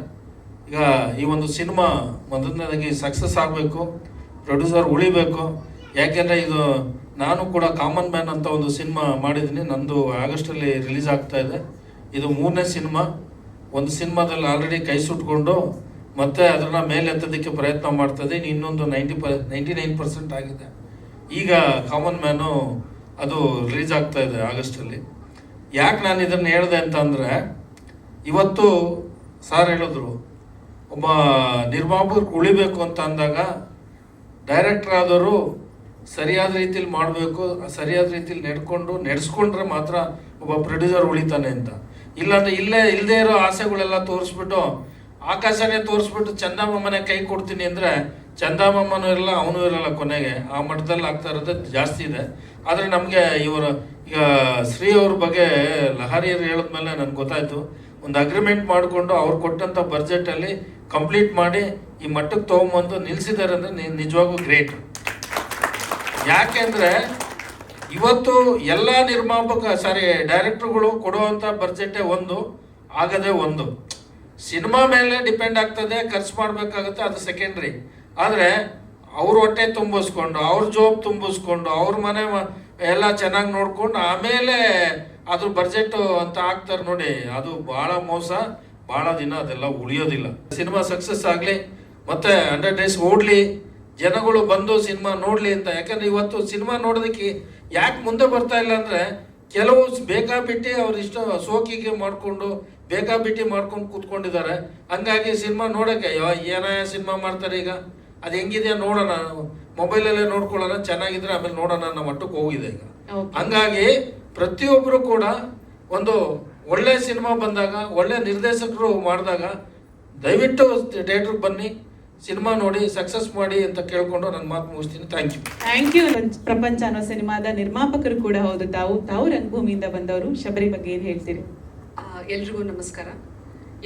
ಈಗ ಈ ಒಂದು ಸಿನಿಮಾ ಮೊದಲನೇದಾಗಿ ಸಕ್ಸಸ್ ಆಗಬೇಕು, ಪ್ರೊಡ್ಯೂಸರ್ ಉಳಿಬೇಕು. ಯಾಕೆಂದರೆ ಇದು ನಾನು ಕೂಡ ಕಾಮನ್ ಮ್ಯಾನ್ ಅಂತ ಒಂದು ಸಿನಿಮಾ ಮಾಡಿದ್ದೀನಿ, ನಂದು ಆಗಸ್ಟಲ್ಲಿ ರಿಲೀಸ್ ಆಗ್ತಾ ಇದೆ. ಇದು 3ನೇ ಸಿನಿಮಾ. ಒಂದು ಸಿನಿಮಾದಲ್ಲಿ ಆಲ್ರೆಡಿ ಕೈ ಸುಟ್ಕೊಂಡು ಮತ್ತೆ ಅದನ್ನು ಮೇಲೆತ್ತೋದಕ್ಕೆ ಪ್ರಯತ್ನ ಮಾಡ್ತದೆ. ಇನ್ನೊಂದು 99% ಆಗಿದೆ. ಈಗ ಕಾಮನ್ ಮ್ಯಾನು ಅದು ರಿಲೀಸ್ ಆಗ್ತಾ ಇದೆ ಆಗಸ್ಟಲ್ಲಿ. ಯಾಕೆ ನಾನು ಇದನ್ನು ಹೇಳಿದೆ ಅಂತಂದರೆ, ಇವತ್ತು ಸಾರ್ ಹೇಳಿದ್ರು ಒಬ್ಬ ನಿರ್ಮಾಪಕರು ಉಳಿಬೇಕು ಅಂತ ಅಂದಾಗ ಡೈರೆಕ್ಟರ್ ಆದವರು ಸರಿಯಾದ ರೀತಿಯಲ್ಲಿ ಮಾಡಬೇಕು, ಸರಿಯಾದ ರೀತಿಯಲ್ಲಿ ನಡೆಸ್ಕೊಂಡ್ರೆ ಮಾತ್ರ ಒಬ್ಬ ಪ್ರೊಡ್ಯೂಸರ್ ಉಳಿತಾನೆ ಅಂತ. ಇಲ್ಲಾಂದ್ರೆ ಇಲ್ಲದೇ ಇರೋ ಆಸೆಗಳೆಲ್ಲ ತೋರಿಸ್ಬಿಟ್ಟು ಆಕಾಶನೇ ತೋರಿಸ್ಬಿಟ್ಟು ಚಂದಮಾಮನೇ ಕೈ ಕೊಡ್ತೀನಿ ಅಂದರೆ ಚಂದಮಾಮನೂ ಇರಲ್ಲ, ಅವನು ಇರಲ್ಲ, ಕೊನೆಗೆ ಆ ಮಟ್ಟದಲ್ಲಿ ಆಗ್ತಾ ಇರೋದು ಜಾಸ್ತಿ ಇದೆ. ಆದರೆ ನಮಗೆ ಇವರು ಈಗ ಶ್ರೀ ಅವ್ರ ಬಗ್ಗೆ ಲಹರಿಯರು ಹೇಳಿದ್ಮೇಲೆ ನನಗೆ ಗೊತ್ತಾಯಿತು, ಒಂದು ಅಗ್ರಿಮೆಂಟ್ ಮಾಡಿಕೊಂಡು ಅವ್ರು ಕೊಟ್ಟಂಥ ಬಡ್ಜೆಟಲ್ಲಿ ಕಂಪ್ಲೀಟ್ ಮಾಡಿ ಈ ಮಟ್ಟಕ್ಕೆ ತೊಗೊಂಬಂದು ನಿಲ್ಲಿಸಿದ್ದಾರೆ ಅಂದರೆ ನಿಜವಾಗೂ ಗ್ರೇಟ್. ಯಾಕೆಂದರೆ ಇವತ್ತು ಎಲ್ಲ ಡೈರೆಕ್ಟ್ರುಗಳು ಕೊಡುವಂಥ ಬಡ್ಜೆಟೇ ಆಗದೇ ಒಂದು ಸಿನಿಮಾ ಮೇಲೆ ಡಿಪೆಂಡ್ ಆಗ್ತದೆ, ಖರ್ಚು ಮಾಡಬೇಕಾಗುತ್ತೆ, ಅದು ಸೆಕೆಂಡ್ರಿ. ಆದರೆ ಅವ್ರ ಹೊಟ್ಟೆ ತುಂಬಿಸ್ಕೊಂಡು, ಅವ್ರ ಜಾಬ್ ತುಂಬಿಸ್ಕೊಂಡು, ಅವ್ರ ಮನೆ ಎಲ್ಲ ಚೆನ್ನಾಗಿ ನೋಡ್ಕೊಂಡು ಆಮೇಲೆ ಅದು ಬಡ್ಜೆಟ್ ಅಂತ ಹಾಕ್ತಾರೆ ನೋಡಿ, ಅದು ಭಾಳ ಮೋಸ. ಭಾಳ ದಿನ ಅದೆಲ್ಲ ಉಳಿಯೋದಿಲ್ಲ. ಸಿನಿಮಾ ಸಕ್ಸಸ್ ಆಗಲಿ, ಮತ್ತು 100 days ಓಡಲಿ, ಜನಗಳು ಬಂದು ಸಿನಿಮಾ ನೋಡಲಿ ಅಂತ. ಯಾಕಂದರೆ ಇವತ್ತು ಸಿನಿಮಾ ನೋಡೋದಕ್ಕೆ ಯಾಕೆ ಮುಂದೆ ಬರ್ತಾ ಇಲ್ಲ ಅಂದರೆ, ಕೆಲವು ಬೇಕಾಬಿಟ್ಟು ಅವ್ರು ಇಷ್ಟ ಸೋಕಿಗೆ ಮಾಡಿಕೊಂಡು ಬೇಕಾಬಿಟ್ಟು ಮಾಡ್ಕೊಂಡು ಕೂತ್ಕೊಂಡಿದ್ದಾರೆ. ಹಂಗಾಗಿ ಸಿನಿಮಾ ನೋಡೋಕ್ಕೆ ಏನೋ ಸಿನಿಮಾ ಮಾಡ್ತಾರೆ, ಈಗ ಅದು ಹೆಂಗಿದೆ ನೋಡೋಣ, ಮೊಬೈಲಲ್ಲೇ ನೋಡ್ಕೊಳ್ಳೋಣ, ಚೆನ್ನಾಗಿದ್ರೆ ಆಮೇಲೆ ನೋಡೋಣ ಅನ್ನೋ ಮಟ್ಟಕ್ಕೆ ಹೋಗಿದೆ ಈಗ. ಹಂಗಾಗಿ ಪ್ರತಿಯೊಬ್ಬರು ಕೂಡ ಒಂದು ಒಳ್ಳೆ ಸಿನಿಮಾ ಬಂದಾಗ, ಒಳ್ಳೆ ನಿರ್ದೇಶಕರು ಮಾಡಿದಾಗ ದಯವಿಟ್ಟು ಥಿಯೇಟ್ರಿಗೆ ಬನ್ನಿ, ಸಿನಿಮಾ ನೋಡಿ, ಸಕ್ಸಸ್ ಮಾಡಿ ಅಂತ ಕೇಳ್ಕೊಂಡು ನನ್ನ ಮಾತು ಮುಗಿಸ್ತೀನಿ. Thank you. ಪ್ರಪಂಚ ಅನ್ನೋ ಸಿನಿಮಾದ ನಿರ್ಮಾಪಕರು ಕೂಡ ಹೌದು. ತಾವು ರಂಗಭೂಮಿಯಿಂದ ಬಂದವರು. ಶಬರಿ ಬಗ್ಗೆ ಏನು ಹೇಳ್ತೀರಿ? ಎಲ್ರಿಗೂ ನಮಸ್ಕಾರ.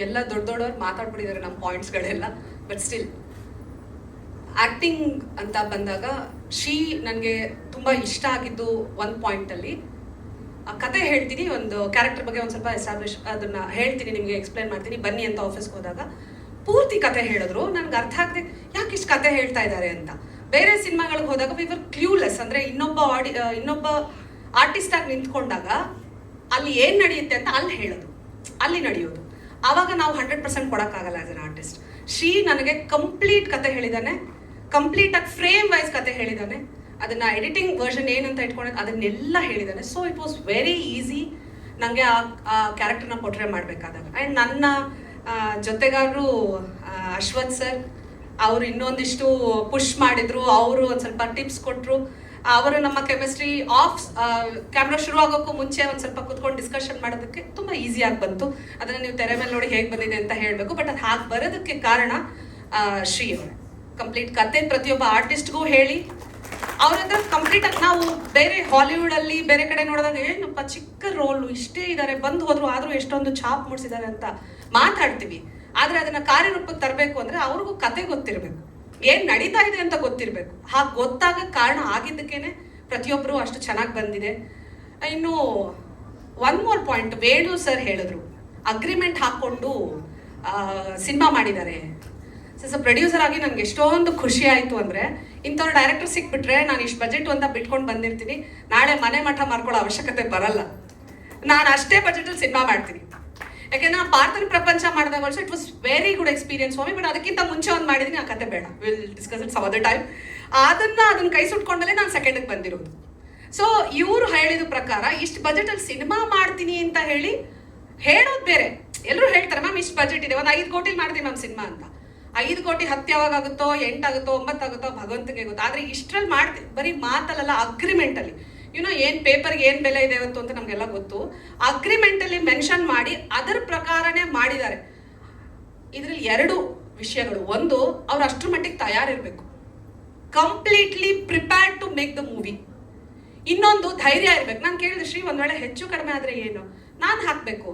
ಎಲ್ಲ ದೊಡ್ಡವ್ರು ಮಾತಾಡ್ಬಿಟ್ಟಿದ್ದಾರೆ ನಮ್ಮ ಪಾಯಿಂಟ್ಸ್ಗಳೆಲ್ಲ. ಬಟ್ ಸ್ಟಿಲ್ ಆ್ಯಕ್ಟಿಂಗ್ ಅಂತ ಬಂದಾಗ ನನಗೆ ತುಂಬ ಇಷ್ಟ ಆಗಿದ್ದು ಒಂದು ಪಾಯಿಂಟಲ್ಲಿ ಕತೆ ಹೇಳ್ತೀನಿ, ಒಂದು ಕ್ಯಾರೆಕ್ಟರ್ ಬಗ್ಗೆ ಒಂದು ಸ್ವಲ್ಪ ಎಸ್ಟಾಬ್ಲಿಷ್ ಅದನ್ನು ಹೇಳ್ತೀನಿ, ನಿಮಗೆ ಎಕ್ಸ್ಪ್ಲೈನ್ ಮಾಡ್ತೀನಿ. ಬನ್ನಿ ಅಂತ ಆಫೀಸ್ಗೆ ಹೋದಾಗ ಪೂರ್ತಿ ಕತೆ ಹೇಳಿದ್ರು. ನನಗೆ ಅರ್ಥ ಆಗದೆ ಯಾಕೆ ಇಷ್ಟು ಕತೆ ಹೇಳ್ತಾ ಇದ್ದಾರೆ ಅಂತ. ಬೇರೆ ಸಿನಿಮಾಗಳಿಗೆ ಹೋದಾಗ ವಿ ವರ್ ಕ್ಲೂಲೆಸ್. ಅಂದರೆ ಇನ್ನೊಬ್ಬ ಆರ್ಟಿಸ್ಟ್ ಆಗಿ ನಿಂತ್ಕೊಂಡಾಗ ಅಲ್ಲಿ ಏನು ನಡೆಯುತ್ತೆ ಅಂತ ಅಲ್ಲಿ ನಡೆಯೋದು. ಆವಾಗ ನಾವು 100% ಕೊಡೋಕ್ಕಾಗಲ್ಲ ಆಸ್ ಅನ್ ಆರ್ಟಿಸ್ಟ್. ನನಗೆ ಕಂಪ್ಲೀಟ್ ಕತೆ ಹೇಳಿದ್ದಾನೆ, ಕಂಪ್ಲೀಟಾಗಿ ಫ್ರೇಮ್ ವೈಸ್ ಕತೆ ಹೇಳಿದ್ದಾನೆ. ಅದನ್ನು ಎಡಿಟಿಂಗ್ ವರ್ಷನ್ ಏನಂತ ಇಟ್ಕೊಂಡಿದ್ದು ಅದನ್ನೆಲ್ಲ ಹೇಳಿದ್ದಾನೆ. So it was very easy ನನಗೆ ಆ ಕ್ಯಾರೆಕ್ಟರ್ನ ಪೋರ್ಟ್ರೇ ಮಾಡಬೇಕಾದಾಗ. ಆ್ಯಂಡ್ ನನ್ನ ಜೊತೆಗಾರರು ಅಶ್ವಥ್ ಸರ್ ಅವರು ಇನ್ನೊಂದಿಷ್ಟು ಪುಷ್ ಮಾಡಿದ್ರು, ಅವರು ಒಂದು ಸ್ವಲ್ಪ ಟಿಪ್ಸ್ ಕೊಟ್ಟರು. ಅವರು ನಮ್ಮ ಕೆಮಿಸ್ಟ್ರಿ ಕ್ಯಾಮ್ರಾ ಶುರು ಆಗೋಕ್ಕೂ ಮುಂಚೆ ಒಂದು ಸ್ವಲ್ಪ ಕುತ್ಕೊಂಡು ಡಿಸ್ಕಷನ್ ಮಾಡೋದಕ್ಕೆ ತುಂಬ ಈಸಿಯಾಗಿ ಬಂತು. ಅದನ್ನು ನೀವು ತೆರೆ ಮೇಲೆ ನೋಡಿ ಹೇಗೆ ಬಂದಿದೆ ಅಂತ ಹೇಳಬೇಕು. ಬಟ್ ಅದು ಹಾಗೆ ಬರೋದಕ್ಕೆ ಕಾರಣ ಶ್ರೀ ಅವರೇ. ಕಂಪ್ಲೀಟ್ ಕತೆ ಪ್ರತಿಯೊಬ್ಬ ಆರ್ಟಿಸ್ಟ್ಗೂ ಹೇಳಿ ಅವ್ರ ಹತ್ರ ಕಂಪ್ಲೀಟಾಗಿ ನಾವು ಬೇರೆ ಹಾಲಿವುಡಲ್ಲಿ ಬೇರೆ ಕಡೆ ನೋಡಿದಾಗ ಏನಪ್ಪ ಚಿಕ್ಕ ರೋಲು ಇಷ್ಟೇ ಇದ್ದಾರೆ, ಬಂದು ಹೋದ್ರು, ಆದರೂ ಎಷ್ಟೊಂದು ಛಾಪ್ ಮೂಡಿಸಿದ್ದಾರೆ ಅಂತ ಮಾತಾಡ್ತೀವಿ. ಆದರೆ ಅದನ್ನು ಕಾರ್ಯರೂಪಕ್ಕೆ ತರಬೇಕು ಅಂದರೆ ಅವ್ರಿಗೂ ಕತೆ ಗೊತ್ತಿರಬೇಕು, ಏನು ನಡೀತಾ ಇದೆ ಅಂತ ಗೊತ್ತಿರಬೇಕು. ಹಾಗೆ ಗೊತ್ತಾಗ ಕಾರಣ ಆಗಿದ್ದಕ್ಕೇನೆ ಪ್ರತಿಯೊಬ್ಬರು ಅಷ್ಟು ಚೆನ್ನಾಗಿ ಬಂದಿದೆ. ಇನ್ನು one more point, Venu sir ಹೇಳಿದ್ರು ಅಗ್ರಿಮೆಂಟ್ ಹಾಕ್ಕೊಂಡು ಸಿನಿಮಾ ಮಾಡಿದ್ದಾರೆ. ಸೊ ಪ್ರೊಡ್ಯೂಸರ್ ಆಗಿ ನನಗೆ ಎಷ್ಟೊಂದು ಖುಷಿ ಆಯಿತು ಅಂದರೆ, ಇಂಥವ್ರು ಡೈರೆಕ್ಟರ್ ಸಿಕ್ಬಿಟ್ರೆ ನಾನು ಇಷ್ಟು ಬಜೆಟ್ ಅಂತ ಬಿಟ್ಕೊಂಡು ಬಂದಿರ್ತೀನಿ, ನಾಳೆ ಮನೆ ಮಠ ಮಾಡ್ಕೊಳ್ಳೋ ಅವಶ್ಯಕತೆ ಬರಲ್ಲ, ನಾನು ಅಷ್ಟೇ ಬಜೆಟಲ್ಲಿ ಸಿನಿಮಾ ಮಾಡ್ತೀನಿ. ಯಾಕೆಂದ್ರೆ ನಾನು ಪಾರ್ಥನ ಪ್ರಪಂಚ ಮಾಡಿದಾಗ also it was very good experience for me. But ಅದಕ್ಕಿಂತ ಮುಂಚೆ ಒಂದು ಮಾಡಿದ್ದೀನಿ, ಆ ಕತೆ ಬೇಡ, will discuss it some other time. ಅದನ್ನ ಕೈ ಸುಟ್ಕೊಂಡಲ್ಲೇ ನಾನು ಸೆಕೆಂಡಿಗೆ ಬಂದಿರೋದು. ಸೊ ಇವರು ಹೇಳಿದ ಪ್ರಕಾರ ಇಷ್ಟು ಬಜೆಟಲ್ಲಿ ಸಿನಿಮಾ ಮಾಡ್ತೀನಿ ಅಂತ ಹೇಳೋದು ಬೇರೆ. ಎಲ್ಲರೂ ಹೇಳ್ತಾರೆ ಮ್ಯಾಮ್ ಇಷ್ಟು ಬಜೆಟ್ ಇದೆ, ಒಂದು 5 ಕೋಟಿ ಮಾಡ್ತೀನಿ ಮ್ಯಾಮ್ ಸಿನಿಮಾ ಅಂತ. 5 ಕೋಟಿ 10 ಯಾವಾಗ ಆಗುತ್ತೋ, 8 ಆಗುತ್ತೋ, 9 ಆಗುತ್ತೋ ಭಗವಂತನಿಗೆ ಗೊತ್ತು. ಆದರೆ ಇಷ್ಟರಲ್ಲಿ ಮಾಡ್ತೀವಿ, ಬರೀ ಮಾತಲ್ಲ, ಅಗ್ರಿಮೆಂಟಲ್ಲಿ ಏನು ಪೇಪರ್ಗೆ ಏನು ಬೆಲೆ ಇದೆ ಇವತ್ತು ಅಂತ ನಮಗೆಲ್ಲ ಗೊತ್ತು. ಅಗ್ರಿಮೆಂಟಲ್ಲಿ ಮೆನ್ಷನ್ ಮಾಡಿ ಅದರ ಪ್ರಕಾರನೇ ಮಾಡಿದ್ದಾರೆ. ಇದರಲ್ಲಿ 2 ವಿಷಯಗಳು. ಒಂದು, ಅವ್ರು ಅಷ್ಟರ ಮಟ್ಟಿಗೆ ತಯಾರಿರಬೇಕು, completely prepared to make the movie. ಇನ್ನೊಂದು, ಧೈರ್ಯ ಇರಬೇಕು. ನಾನು ಕೇಳಿದೆ ಶ್ರೀ ಒಂದು ವೇಳೆ ಹೆಚ್ಚು ಕಡಿಮೆ ಆದರೆ ಏನು, ನಾನು ಹಾಕಬೇಕು,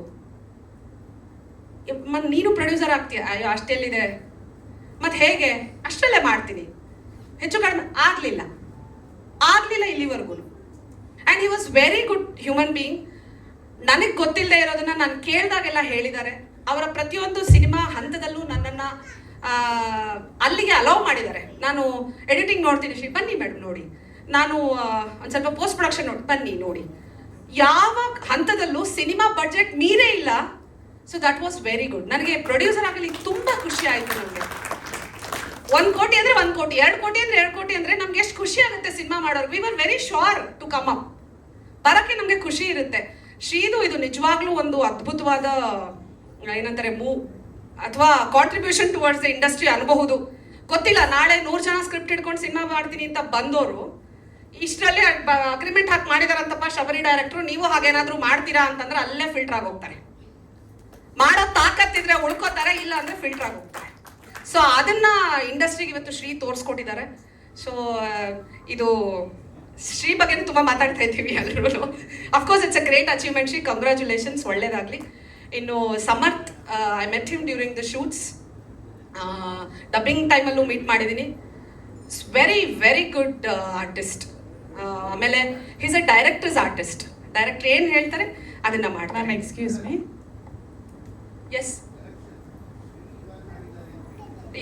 ನೀನು ಪ್ರೊಡ್ಯೂಸರ್ ಆಗ್ತೀಯ, ಅಯ್ಯೋ ಅಷ್ಟೆಲ್ಲಿದೆ, ಮತ್ತು ಹೇಗೆ, ಅಷ್ಟರಲ್ಲೇ ಮಾಡ್ತೀನಿ. ಹೆಚ್ಚು ಕಡಿಮೆ ಆಗಲಿಲ್ಲ ಇಲ್ಲಿವರೆಗೂ. And he was very good human being. ನನಗೆ ಗೊತ್ತಿಲ್ಲದೆ ಇರೋದನ್ನ ನಾನು ಕೇಳಿದಾಗೆಲ್ಲ ಹೇಳಿದ್ದಾರೆ. ಅವರ ಪ್ರತಿಯೊಂದು ಸಿನಿಮಾ ಹಂತದಲ್ಲೂ ನನ್ನನ್ನು ನನ್ನ ಅಲ್ಲಿಗೆ ಅಲೌ ಮಾಡಿದ್ದಾರೆ. ನಾನು ಎಡಿಟಿಂಗ್ ನೋಡ್ತೀನಿ, ಶ್ರೀ ಬನ್ನಿ ಮೇಡಮ್ ನೋಡಿ, ನಾನು ಒಂದು ಸ್ವಲ್ಪ ಪೋಸ್ಟ್ ಪ್ರೊಡಕ್ಷನ್ ಬನ್ನಿ ನೋಡಿ, ಯಾವ ಹಂತದಲ್ಲೂ ಸಿನಿಮಾ ಬಡ್ಜೆಟ್ ಮೀರೇ ಇಲ್ಲ. So that was very good. ನನಗೆ ಪ್ರೊಡ್ಯೂಸರ್ ಆಗಲಿ ತುಂಬ ಖುಷಿ ಆಯಿತು. ನನಗೆ 1 ಕೋಟಿ ಅಂದರೆ 1 ಕೋಟಿ, 2 ಕೋಟಿ ಅಂದರೆ 2 ಕೋಟಿ ಅಂದರೆ ನಮ್ಗೆ ಎಷ್ಟು ಖುಷಿ ಆಗುತ್ತೆ ಸಿನಿಮಾ ಮಾಡೋರು. We were very sure to come up. ಬರೋಕ್ಕೆ ನಮಗೆ ಖುಷಿ ಇರುತ್ತೆ. ಶ್ರೀದು ಇದು ನಿಜವಾಗ್ಲೂ ಒಂದು ಅದ್ಭುತವಾದ ಏನಂತಾರೆ ಮೂವ್ ಅಥವಾ ಕಾಂಟ್ರಿಬ್ಯೂಷನ್ ಟುವರ್ಡ್ಸ್ ದ ಇಂಡಸ್ಟ್ರಿ ಅನ್ಬಹುದು. ಗೊತ್ತಿಲ್ಲ, ನಾಳೆ 100 ಜನ ಸ್ಕ್ರಿಪ್ಟ್ ಹಿಡ್ಕೊಂಡು ಸಿನಿಮಾ ಮಾಡ್ತೀನಿ ಅಂತ ಬಂದವರು ಇಷ್ಟರಲ್ಲೇ ಅಗ್ರಿಮೆಂಟ್ ಹಾಕಿ ಮಾಡಿದಾರಂತಪ್ಪ ಶಬರಿ ಡೈರೆಕ್ಟ್ರು, ನೀವು ಹಾಗೇನಾದ್ರೂ ಮಾಡ್ತೀರಾ ಅಂತಂದ್ರೆ ಅಲ್ಲೇ ಫಿಲ್ಟರ್ ಆಗೋಗ್ತಾರೆ. ಮಾಡೋ ತಾಕತ್ತಿದ್ರೆ ಉಳ್ಕೋತಾರೆ, ಇಲ್ಲ ಅಂದ್ರೆ ಫಿಲ್ಟರ್ ಆಗೋಗ್ತಾರೆ. ಸೊ ಅದನ್ನ ಇಂಡಸ್ಟ್ರಿಗೆ ಇವತ್ತು ಶ್ರೀ ತೋರಿಸ್ಕೊಟ್ಟಿದ್ದಾರೆ. ಸೊ ಇದು ಶ್ರೀ ಬಗ್ಗೆ ತುಂಬಾ ಮಾತಾಡ್ತಾ ಇದ್ದೀವಿ ಎಲ್ಲರೂ. Of course it's a great achievement Shri, congratulations, ಒಳ್ಳೇದಾಗ್ಲಿ. ಇನ್ನು Samarth, I met him during the shoots, dubbing ಟೈಮಲ್ಲೂ ಮೀಟ್ ಮಾಡಿದ್ದೀನಿ. Very very good artist. ಆಮೇಲೆ is a directors artist. Director ಏನು ಹೇಳ್ತಾರೆ ಅದನ್ನ ಮಾಡ್ತಾರೆ. Ma'am excuse me. Yes,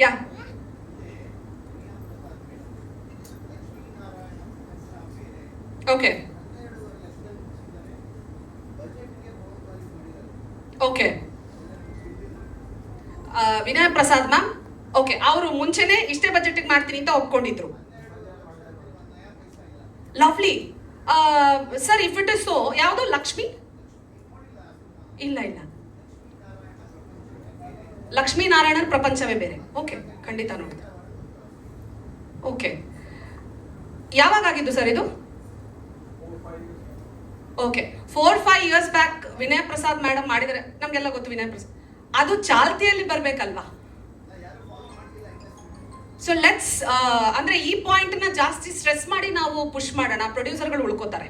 ya, okay okay. Vinay Prasad ma'am, okay, ಅವರು ಮುಂಚೆನೆ ಇಷ್ಟೇ ಬಜೆಟಿಗೆ ಮಾಡ್ತೀನಿ ಅಂತ ಒಪ್ಕೊಂಡಿದ್ರು. Lovely sir, if it is so, ಯಾವುದು ಲಕ್ಷ್ಮಿ? ಇಲ್ಲ ಇಲ್ಲ, ಲಕ್ಷ್ಮೀನಾರಾಯಣನ್ ಪ್ರಪಂಚವೇ ಬೇರೆ. ಓಕೆ, ಖಂಡಿತ ನೋಡಿದೆ. ಓಕೆ, ಯಾವಾಗ ಆಗಿದ್ದು ಸರ್ ಇದು? Okay, 4-5 years back Vinay Prasad madam ಮಾಡಿದರೆ, ನಮ್ಗೆಲ್ಲ ಗೊತ್ತು ವಿನಯ್ ಪ್ರಸಾದ್. ಅದು ಚಾಲ್ತಿಯಲ್ಲಿ ಬರ್ಬೇಕಲ್ವಾ? ಸೊ ಲೆಟ್ಸ್ ಅಂದ್ರೆ ಈ ಪಾಯಿಂಟ್ ನ ಜಾಸ್ತಿ ಸ್ಟ್ರೆಸ್ ಮಾಡಿ ನಾವು ಪುಷ್ ಮಾಡೋಣ. ಪ್ರೊಡ್ಯೂಸರ್ಗಳು ಉಳ್ಕೋತಾರೆ.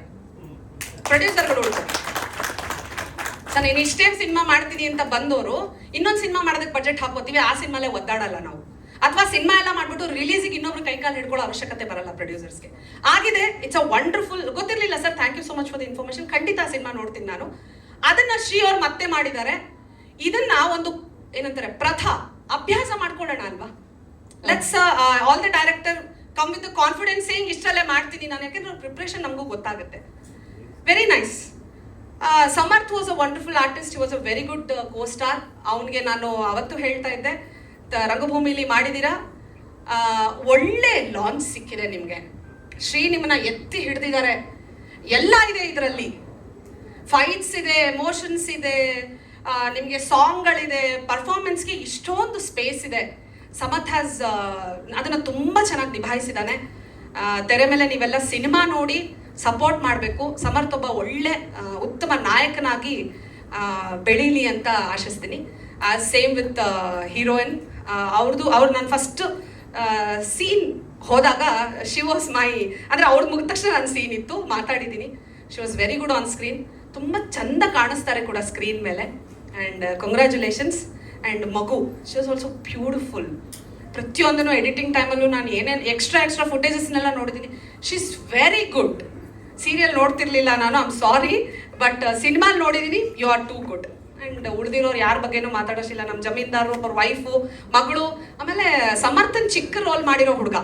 ಸೊ ನೀನು ಇಷ್ಟೇ ಸಿನಿಮಾ ಮಾಡ್ತೀನಿ ಅಂತ ಬಂದವರು ಇನ್ನೊಂದು ಸಿನಿಮಾ ಮಾಡೋದಕ್ಕೆ ಬಜೆಟ್ ಹಾಕೋತೀವಿ, ಆ ಸಿನಿಮಾಲೇ ಒದ್ದಾಡಲ್ಲ ನಾವು. ಅಥವಾ ಸಿನಿಮಾ ಎಲ್ಲ ಮಾಡ್ಬಿಟ್ಟು ರಿಲೀಸಿಗೆ ಇನ್ನೊಬ್ರು ಕೈಕಾಲು ಹಿಡ್ಕೊಳ್ಳೋ ಅವಶ್ಯಕತೆ ಬರಲ್ಲ ಪ್ರೊಡ್ಯೂಸರ್ಸ್ಗೆ. ಆಗಿದೆ, ಇಟ್ಸ್ ಅ ವಂಡರ್ಫುಲ್. ಗೊತ್ತಿರಲಿಲ್ಲ sir, thank you so much for the information. ಖಂಡಿತ ಸಿನಿಮಾ ನೋಡ್ತೀನಿ ನಾನು. ಅದನ್ನ ಶ್ರೀ ಅವ್ರು ಮತ್ತೆ ಮಾಡಿದ್ದಾರೆ. ಇದನ್ನ ಒಂದು ಏನಂತಾರೆ ಅಭ್ಯಾಸ ಮಾಡ್ಕೊಳ್ಳೋಣ ಅಲ್ವಾ? Let's all the director come with confidence saying ಇಷ್ಟರಲ್ಲೇ ಮಾಡ್ತೀನಿ ನಾನು, ಯಾಕೆಂದ್ರೆ ಪ್ರಿಪ್ರೇಷನ್ ನಮಗೂ ಗೊತ್ತಾಗುತ್ತೆ. Very nice. Samarth was a wonderful artist. He was a very good co star. ಅವನಿಗೆ ನಾನು ಅವತ್ತು ಹೇಳ್ತಾ ಇದ್ದೆ, ರಂಗಭೂಮಿಲಿ ಮಾಡಿದ್ದೀರಾ, ಒಳ್ಳೆ ಲಾಂಚ್ ಸಿಕ್ಕಿದೆ ನಿಮಗೆ. ಶ್ರೀ ನಿಮ್ಮನ್ನ ಎತ್ತಿ ಹಿಡ್ದಿದ್ದಾರೆ. ಎಲ್ಲ ಇದೆ ಇದರಲ್ಲಿ. ಫೈಟ್ಸ್ ಇದೆ, ಎಮೋಷನ್ಸ್ ಇದೆ, ನಿಮಗೆ ಸಾಂಗ್ಗಳಿದೆ, ಪರ್ಫಾರ್ಮೆನ್ಸ್ಗೆ ಇಷ್ಟೊಂದು ಸ್ಪೇಸ್ ಇದೆ. ಸಮರ್ಥ್ ಹ್ಯಾಸ್ ಅದನ್ನು ತುಂಬ ಚೆನ್ನಾಗಿ ನಿಭಾಯಿಸಿದ್ದಾನೆ. ತೆರೆ ಮೇಲೆ ನೀವೆಲ್ಲ ಸಿನಿಮಾ ನೋಡಿ ಸಪೋರ್ಟ್ ಮಾಡಬೇಕು. ಸಮರ್ಥ್ ಒಬ್ಬ ಒಳ್ಳೆ ಉತ್ತಮ ನಾಯಕನಾಗಿ ಬೆಳೀಲಿ ಅಂತ ಆಶಿಸ್ತೀನಿ. Same with heroine. ಅವ್ರು ನಾನು ಫಸ್ಟ್ ಸೀನ್ ಹೋದಾಗ ಶಿ ವಾಸ್ ಮೈ, ಅಂದರೆ ಅವ್ರು ಮುಗಿದ ತಕ್ಷಣ ನನ್ನ ಸೀನ್ ಇತ್ತು, ಮಾತಾಡಿದ್ದೀನಿ. She was very good on screen. ತುಂಬ ಚಂದ ಕಾಣಿಸ್ತಾರೆ ಕೂಡ ಸ್ಕ್ರೀನ್ ಮೇಲೆ. And congratulations. ಆ್ಯಂಡ್ ಮಗು, ಶಿ ವಾಸ್ ಆಲ್ಸೋ ಬ್ಯೂಟಿಫುಲ್. ಪ್ರತಿಯೊಂದನ್ನು ಎಡಿಟಿಂಗ್ ಟೈಮಲ್ಲೂ ನಾನು ಏನೇನು ಎಕ್ಸ್ಟ್ರಾ ಫುಟೇಜಸ್ನೆಲ್ಲ ನೋಡಿದ್ದೀನಿ. She is very good. Serial ನೋಡ್ತಿರ್ಲಿಲ್ಲ ನಾನು, ಐ ಆಮ್ ಸಾರಿ, ಬಟ್ ಸಿನಿಮಾಲ್ ನೋಡಿದ್ದೀನಿ. You are too good. And ಉಳಿದಿರೋರು ಯಾರ ಬಗ್ಗೆನೂ ಮಾತಾಡೋದಿಲ್ಲ. ನಮ್ಮ ಜಮೀನ್ದಾರರು, ಒಬ್ಬರ ವೈಫು, ಮಗಳು, ಆಮೇಲೆ ಸಮರ್ಥನ್ ಚಿಕ್ಕ ರೋಲ್ ಮಾಡಿರೋ ಹುಡುಗ.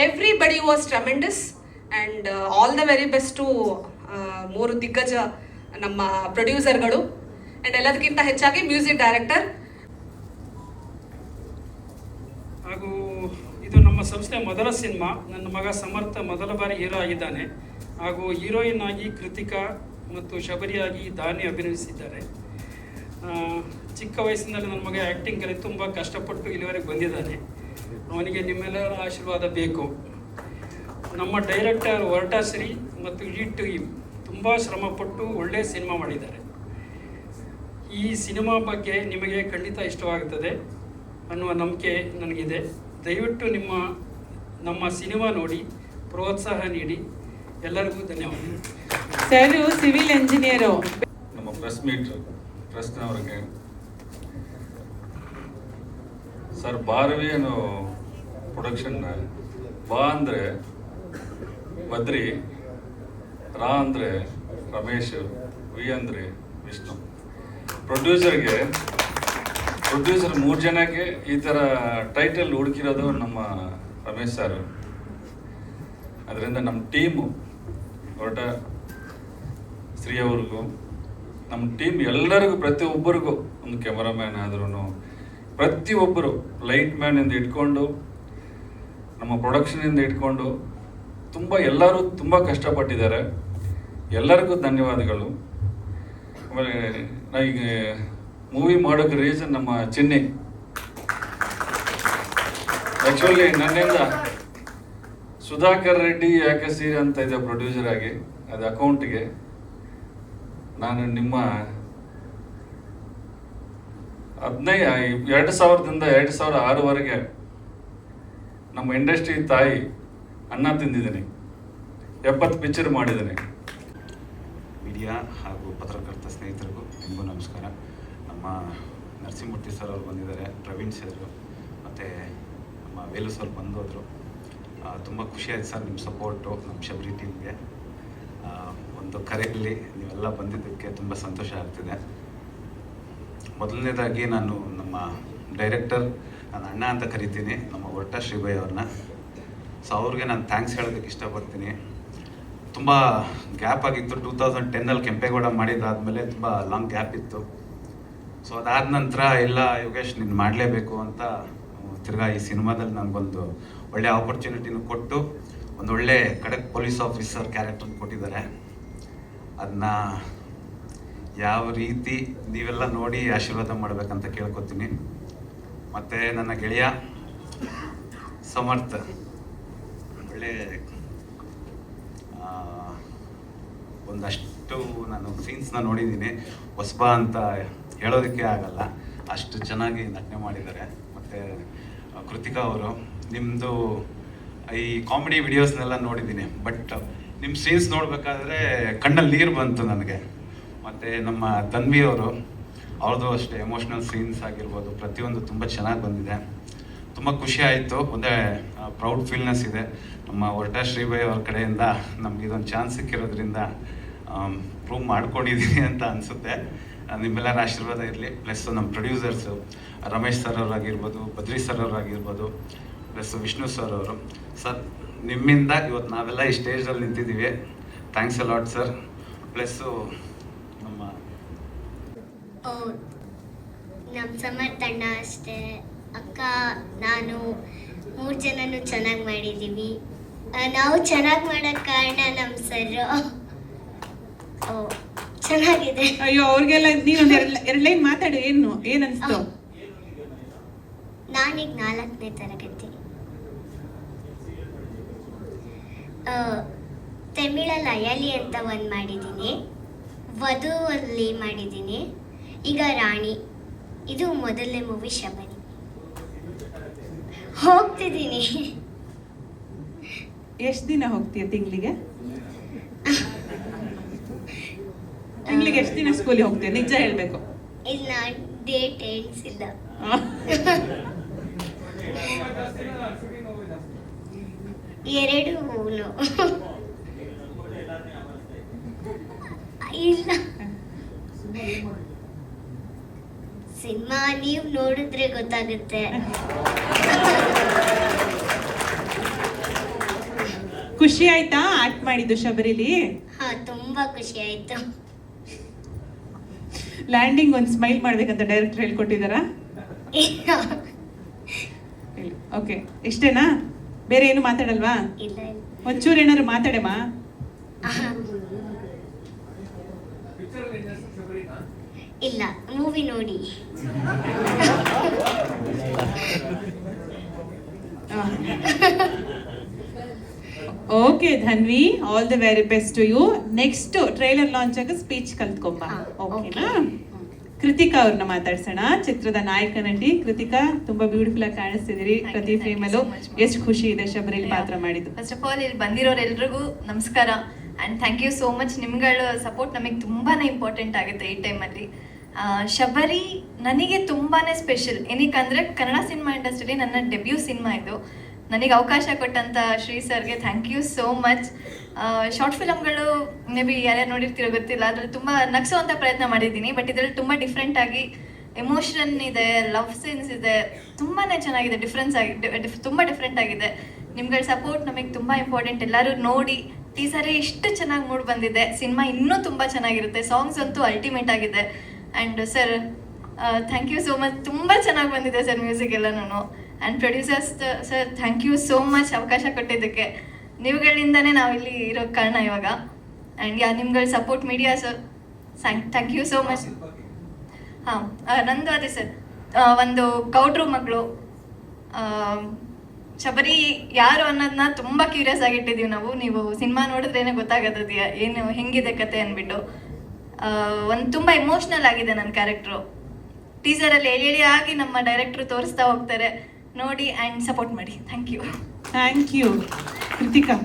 Everybody was tremendous. And all the very best to 3 ದಿಗ್ಗಜ ನಮ್ಮ ಪ್ರೊಡ್ಯೂಸರ್ಗಳು. ಆ್ಯಂಡ್ ಎಲ್ಲದಕ್ಕಿಂತ ಹೆಚ್ಚಾಗಿ ಮ್ಯೂಸಿಕ್ ಡೈರೆಕ್ಟರ್. ಹಾಗೂ ಇದು ನಮ್ಮ ಸಂಸ್ಥೆ ಮೊದಲ ಸಿನಿಮಾ. ನನ್ನ ಮಗ ಸಮರ್ಥ ಮೊದಲ ಬಾರಿ ಹೀರೋ ಆಗಿದ್ದಾನೆ. ಹಾಗೂ ಹೀರೋಯಿನ್ ಆಗಿ ಕೃತಿಕಾ ಮತ್ತು ಶಬರಿಯಾಗಿ ದಾನಿ ಅಭಿನಯಿಸಿದ್ದಾರೆ. ಚಿಕ್ಕ ವಯಸ್ಸಿನಲ್ಲಿ ನನ್ನ ಮಗ ಆ್ಯಕ್ಟಿಂಗ್ ಕಲಿತು ತುಂಬ ಕಷ್ಟಪಟ್ಟು ಇಲ್ಲಿವರೆಗೆ ಬಂದಿದ್ದಾನೆ. ಅವನಿಗೆ ನಿಮ್ಮೆಲ್ಲರ ಆಶೀರ್ವಾದ ಬೇಕು. ನಮ್ಮ ಡೈರೆಕ್ಟರ್ ವರ್ಟಾಶ್ರೀ ಮತ್ತು ಇಡೀ ಟೀಮ್ ತುಂಬ ಶ್ರಮಪಟ್ಟು ಒಳ್ಳೆಯ ಸಿನಿಮಾ ಮಾಡಿದ್ದಾರೆ. ಈ ಸಿನಿಮಾ ಬಗ್ಗೆ ನಿಮಗೆ ಖಂಡಿತ ಇಷ್ಟವಾಗುತ್ತದೆ ಅನ್ನುವ ನಂಬಿಕೆ ನನಗಿದೆ. ದಯವಿಟ್ಟು ನಮ್ಮ ಸಿನಿಮಾ ನೋಡಿ ಪ್ರೋತ್ಸಾಹ ನೀಡಿ. ಎಲ್ಲರಿಗೂ ಧನ್ಯವಾದ. Sir civil engineer. ನಮ್ಮ ಪ್ರೆಸ್ನವರಿಗೆ ಸರ್, ಬಾರವಿ ಅನ್ನೋ ಪ್ರೊಡಕ್ಷನ್ನ ಬಾ ಅಂದರೆ ಬದ್ರಿ, ರಾ ಅಂದರೆ ರಮೇಶ್, ವಿ ಅಂದರೆ ವಿಷ್ಣು. ಪ್ರೊಡ್ಯೂಸರ್ಗೆ ಪ್ರೊಡ್ಯೂಸರ್ 3 ಜನಕ್ಕೆ ಈ ಥರ ಟೈಟಲ್ ಹುಡುಕಿರೋದು ನಮ್ಮ ರಮೇಶ್ ಸರ್. ಅದರಿಂದ ನಮ್ಮ ಟೀಮು ಹೊರಟ ಶ್ರೀ ಅವ್ರಿಗೂ, ನಮ್ಮ ಟೀಮ್ ಎಲ್ಲರಿಗೂ, ಪ್ರತಿಯೊಬ್ಬರಿಗೂ, ಒಂದು ಕ್ಯಾಮರಾಮ್ಯಾನ್ ಆದ್ರೂ ಪ್ರತಿಯೊಬ್ಬರು, ಲೈಟ್ ಮ್ಯಾನಿಂದ ಇಟ್ಕೊಂಡು ನಮ್ಮ ಪ್ರೊಡಕ್ಷನಿಂದ ಇಟ್ಕೊಂಡು ಎಲ್ಲರೂ ತುಂಬ ಕಷ್ಟಪಟ್ಟಿದ್ದಾರೆ. ಎಲ್ಲರಿಗೂ ಧನ್ಯವಾದಗಳು. ಆಮೇಲೆ ಈಗ ಮೂವಿ ಮಾಡೋಕ್ಕೆ ರೀಸನ್ ನಮ್ಮ ಚಿನ್ನಿ. ಆ್ಯಕ್ಚುಲಿ ನನ್ನಿಂದ ಸುಧಾಕರ್ ರೆಡ್ಡಿ ಯಾಕೆ ಸೀರೆ ಅಂತ ಇದೆ ಪ್ರೊಡ್ಯೂಸರ್ ಆಗಿ, ಅದು ಅಕೌಂಟಿಗೆ ನಾನು ನಿಮ್ಮ 2000ದಿಂದ 2006ವರೆಗೆ ನಮ್ಮ ಇಂಡಸ್ಟ್ರಿ ತಾಯಿ ಅನ್ನ ತಿಂದಿದ್ದೀನಿ, 70 ಪಿಕ್ಚರ್ ಮಾಡಿದ್ದೀನಿ. ಮೀಡಿಯಾ ಹಾಗೂ ಪತ್ರಕರ್ತ ಸ್ನೇಹಿತರಿಗೂ ನಿಮಗೂ ನಮಸ್ಕಾರ. ನಮ್ಮ ನರಸಿಂಹಮೂರ್ತಿ ಸರ್ ಅವರು ಬಂದಿದ್ದಾರೆ, ಪ್ರವೀಣ್ ಸರ್ ಮತ್ತು ನಮ್ಮ ವೇಲು ಸರ್ ಬಂದೋದ್ರು. ತುಂಬ ಖುಷಿಯಾಯ್ತು ಸರ್ ನಿಮ್ಮ ಸಪೋರ್ಟು ನಮ್ಮ ಶಬರಿ ಟೀಮ್ಗೆ. ಒಂದು ಕರೆಯಲ್ಲಿ ನೀವೆಲ್ಲ ಬಂದಿದ್ದಕ್ಕೆ ತುಂಬ ಸಂತೋಷ ಆಗ್ತಿದೆ. ಮೊದಲನೇದಾಗಿ ನಾನು ನಮ್ಮ ಡೈರೆಕ್ಟರ್, ನಾನು ಅಣ್ಣ ಅಂತ ಕರಿತೀನಿ, ನಮ್ಮ ಹೊರಟ ಶ್ರೀಭಯ್ ಅವ್ರನ್ನ. ಸೊ ಅವ್ರಿಗೆ ನಾನು ಥ್ಯಾಂಕ್ಸ್ ಹೇಳೋದಕ್ಕೆ ಇಷ್ಟಪಡ್ತೀನಿ. ತುಂಬ ಗ್ಯಾಪ್ ಆಗಿತ್ತು. 2010 ಕೆಂಪೇಗೌಡ ಮಾಡಿದಾದ್ಮೇಲೆ ತುಂಬ ಲಾಂಗ್ ಗ್ಯಾಪ್ ಇತ್ತು. ಸೊ ಅದಾದ ನಂತರ ಇಲ್ಲ ಯೋಗೇಶ್ ನೀನು ಮಾಡಲೇಬೇಕು ಅಂತ ತಿರ್ಗಾ ಈ ಸಿನಿಮಾದಲ್ಲಿ ನನಗೊಂದು ಒಳ್ಳೆ ಆಪರ್ಚುನಿಟಿನೂ ಕೊಟ್ಟು ಒಂದು ಒಳ್ಳೆ ಖಡಕ್ ಪೊಲೀಸ್ ಆಫೀಸರ್ ಕ್ಯಾರೆಕ್ಟರ್ ಕೊಟ್ಟಿದ್ದಾರೆ. ಅದನ್ನ ಯಾವ ರೀತಿ ನೀವೆಲ್ಲ ನೋಡಿ ಆಶೀರ್ವಾದ ಮಾಡಬೇಕಂತ ಕೇಳ್ಕೊತೀನಿ. ಮತ್ತು ನನ್ನ ಗೆಳೆಯ ಸಮರ್ಥ, ಒಳ್ಳೆ ಒಂದಷ್ಟು ನಾನು ಸೀನ್ಸ್ನ ನೋಡಿದ್ದೀನಿ, ಹೊಸಬ ಅಂತ ಹೇಳೋದಕ್ಕೆ ಆಗಲ್ಲ, ಅಷ್ಟು ಚೆನ್ನಾಗಿ ನಟನೆ ಮಾಡಿದ್ದಾರೆ. ಮತ್ತು ಕೃತಿಕಾ ಅವರು, ನಿಮ್ಮದು ಈ ಕಾಮಿಡಿ ವಿಡಿಯೋಸ್ನೆಲ್ಲ ನೋಡಿದ್ದೀನಿ, ಬಟ್ ನಿಮ್ಮ ಸೀನ್ಸ್ ನೋಡಬೇಕಾದ್ರೆ ಕಣ್ಣಲ್ಲಿ ನೀರು ಬಂತು ನನಗೆ. ಮತ್ತು ನಮ್ಮ ತನ್ವಿ ಅವರು, ಅವ್ರದ್ದು ಅಷ್ಟೇ ಎಮೋಷ್ನಲ್ ಸೀನ್ಸ್ ಆಗಿರ್ಬೋದು, ಪ್ರತಿಯೊಂದು ತುಂಬ ಚೆನ್ನಾಗಿ ಬಂದಿದೆ. ತುಂಬ ಖುಷಿ ಆಯಿತು. ಒಂದೇ ಪ್ರೌಡ್ ಫೀಲ್ನೆಸ್ ಇದೆ. ನಮ್ಮ ಹೊರಟ ಶ್ರೀಭಯ್ ಅವ್ರ ಕಡೆಯಿಂದ ನಮ್ಗೆ ಇದೊಂದು ಚಾನ್ಸ್ ಸಿಕ್ಕಿರೋದ್ರಿಂದ ಪ್ರೂವ್ ಮಾಡ್ಕೊಂಡಿದ್ದೀನಿ ಅಂತ ಅನಿಸುತ್ತೆ. ನಿಮ್ಮೆಲ್ಲರ ಆಶೀರ್ವಾದ ಇರಲಿ. ಪ್ಲಸ್ ನಮ್ಮ ಪ್ರೊಡ್ಯೂಸರ್ಸು ರಮೇಶ್ ಸರ್ ಅವರಾಗಿರ್ಬೋದು, ಬದ್ರಿ ಸರ್ ಅವರಾಗಿರ್ಬೋದು, ಪ್ಲಸ್ ವಿಷ್ಣು ಸರ್ ಅವರು. ಸರ್ ನಿಮ್ಮಿಂದ ಇವತ್ತು ನಾವೆಲ್ಲ ಈ ಸ್ಟೇಜಲ್ಲಿ ನಿಂತಿದ್ದೀವಿ. Thanks a lot sir. Plus ನಮ್ಮ ಸಮರ್ಥಣ್ಣ ಅಷ್ಟೇ, ಅಕ್ಕ, ನಾನು 3 ಜನನು ಚೆನ್ನಾಗಿ ಮಾಡಿದ್ದೀವಿ. ನಾವು ಚೆನ್ನಾಗಿ ಮಾಡೋಕ್ಕೆ ಕಾರಣ ನಮ್ಮ ಸರ್. ಚೆನ್ನಾಗಿದೆ. ಅಯ್ಯೋ, ಅವ್ರಿಗೆಲ್ಲ ನೀನೊಂದು ಎರಡು ಲೈನ್ ಮಾತಾಡು. ಏನ್ ಅನ್ಸ್ತು? ನಾನೀಗ 4ನೇ ತರಗತಿ. ತಮಿಳಲ್ಲಿ ಅಯಲಿ ಅಂತ ಒಂದು ಮಾಡಿದ್ದೀನಿ, ವಧುವಲ್ಲಿ ಮಾಡಿದ್ದೀನಿ, ಈಗ ರಾಣಿ. ಇದು ಮೊದಲನೇ ಮೂವಿ ಶಬರಿ. ಹೋಗ್ತಿದ್ದೀನಿ. ಎಷ್ಟು ದಿನ ಹೋಗ್ತೀಯ ತಿಂಗಳಿಗೆ? ಎಷ್ಟು ದಿನ ಸ್ಕೂಲಿಗೆ ಹೋಗ್ತೀಯ? ನಿಜ ಹೇಳ್ಬೇಕು. ಇಲ್ಲ, ಡೇಟ್ ಎಣಿಸಿಲ್ಲ. ಎರಡು ಇಲ್ಲ. ಸಿನಿಮಾ ನೀವು ನೋಡಿದ್ರೆ ಗೊತ್ತಾಗುತ್ತೆ. ಖುಷಿ ಆಯ್ತಾ ಆಕ್ಟ್ ಮಾಡಿದ್ದು ಶಬರಿಲಿ? ಹಾ, ತುಂಬಾ ಖುಷಿ ಆಯ್ತು. ಲ್ಯಾಂಡಿಂಗ್ ಒಂದು ಸ್ಮೈಲ್ ಮಾಡ್ಬೇಕಂತ ಡೈರೆಕ್ಟರ್ ಹೇಳ್ಕೊಟ್ಟಿದಾರಾ? ಓಕೆ, ಇಷ್ಟೇನಾ? ಬೇರೆ ಏನು ಮಾತಾಡಲ್ವಾ? ಇಲ್ಲ. ಒಂಚೂರು ಏನಾದ್ರು ಮಾತಾಡಮ್ಮ. ಇಲ್ಲ, ಮೂವಿ ನೋಡಿ. Okay Dhanvi, all the very best to you. Next trailer launch ಆಗ ಸ್ಪೀಚ್ ಕಲ್ತ್ಕೊಂಬ. ಓಕೆನಾ? ಕೃತಿಕಾ ಅವ್ರನ್ನ ಮಾತಾಡ್ಸೋಣ. ಚಿತ್ರದ ನಾಯಕ ನಟಿ ಕೃತಿಕಾ, ತುಂಬಾ ಬ್ಯೂಟಿಫುಲ್ ಆಗಿ ಕಾಣಿಸ್ತಿದ್ದೀರಿ ಪ್ರತಿ ಫ್ರೇಮಲ್ಲೂ. ಎಷ್ಟು ಖುಷಿ ಇದೆ ಶಬರಿಲಿ ಪಾತ್ರ ಮಾಡಿದ್ದು. ಫಸ್ಟ್ ಆಫ್ ಆಲ್ ಇಲ್ಲಿ ಬಂದಿರೋರೆಲ್ರಿಗೂ ನಮಸ್ಕಾರ and thank you so much. ನಿಮ್ಗಳ ಸಪೋರ್ಟ್ ನಮಗೆ ತುಂಬಾ ಇಂಪಾರ್ಟೆಂಟ್ ಆಗುತ್ತೆ ಈ ಟೈಮಲ್ಲಿ. ಶಬರಿ ನನಗೆ ತುಂಬಾ ಸ್ಪೆಷಲ್. ಏನಕ್ಕಂದರೆ ಕನ್ನಡ ಸಿನಿಮಾ ಇಂಡಸ್ಟ್ರಿಲಿ ನನ್ನ ಡೆಬ್ಯೂ ಸಿನಿಮಾ ಇದು. ನನಗೆ ಅವಕಾಶ ಕೊಟ್ಟಂಥ ಶ್ರೀ ಸರ್ಗೆ thank you so much. Short ಫಿಲಮ್ಗಳು ಮೇ ಬಿ ಯಾರ್ಯಾರು ನೋಡಿರ್ತಿರೋ ಗೊತ್ತಿಲ್ಲ, ಅದರಲ್ಲಿ ತುಂಬ ನಗಿಸುವಂಥ ಪ್ರಯತ್ನ ಮಾಡಿದ್ದೀನಿ, ಬಟ್ ಇದರಲ್ಲಿ ತುಂಬ ಡಿಫ್ರೆಂಟಾಗಿ ಎಮೋಷನ್ ಇದೆ, ಲವ್ ಸೀನ್ಸ್ ಇದೆ, ತುಂಬಾ ಚೆನ್ನಾಗಿದೆ, ತುಂಬ ಡಿಫ್ರೆಂಟ್ ಆಗಿದೆ. ನಿಮ್ಗಳ ಸಪೋರ್ಟ್ ನಮಗೆ ತುಂಬ ಇಂಪಾರ್ಟೆಂಟ್. ಎಲ್ಲರೂ ನೋಡಿ, ಟೀಸರೇ ಇಷ್ಟು ಚೆನ್ನಾಗಿ ಮೂಡ್ ಬಂದಿದೆ, ಸಿನಿಮಾ ಇನ್ನೂ ತುಂಬ ಚೆನ್ನಾಗಿರುತ್ತೆ, ಸಾಂಗ್ಸ್ ಅಂತೂ ಅಲ್ಟಿಮೇಟ್ ಆಗಿದೆ. And sir thank you so much, ತುಂಬ ಚೆನ್ನಾಗಿ ಬಂದಿದೆ ಸರ್ ಮ್ಯೂಸಿಕ್ ಎಲ್ಲನೂ. And producers sir thank you so much ಅವಕಾಶ ಕೊಟ್ಟಿದ್ದಕ್ಕೆ. ನೀವುಗಳಿಂದನೇ ನಾವಿಲ್ಲಿ ಇರೋ ಕಾರಣ ಇವಾಗ. ಆ್ಯಂಡ್ ನಿಮ್ಗಳ support media sir, thank you so much. ಹಾಂ, ನಂದು ಅದೇ ಸರ್, ಒಂದು ಗೌಡ್ರು ಮಗಳು ಶಬರಿ ಯಾರು ಅನ್ನೋದನ್ನ ತುಂಬ ಕ್ಯೂರಿಯಸ್ ಆಗಿಟ್ಟಿದ್ದೀವಿ ನಾವು. ನೀವು ಸಿನಿಮಾ ನೋಡಿದ್ರೇನೆ ಗೊತ್ತಾಗತ್ತದ ಏನು ಹೆಂಗಿದೆ ಕತೆ ಅಂದ್ಬಿಟ್ಟು. ಒಂದು ತುಂಬ ಎಮೋಷ್ನಲ್ ಆಗಿದೆ ನನ್ನ ಕ್ಯಾರೆಕ್ಟ್ರು. ಟೀಸರಲ್ಲಿ ಎಳಿ ಆಗಿ ನಮ್ಮ ಡೈರೆಕ್ಟ್ರು ತೋರಿಸ್ತಾ ಹೋಗ್ತಾರೆ, ನೋಡಿ ಆ್ಯಂಡ್ ಸಪೋರ್ಟ್ ಮಾಡಿ. Thank you. Thank you. Krithika.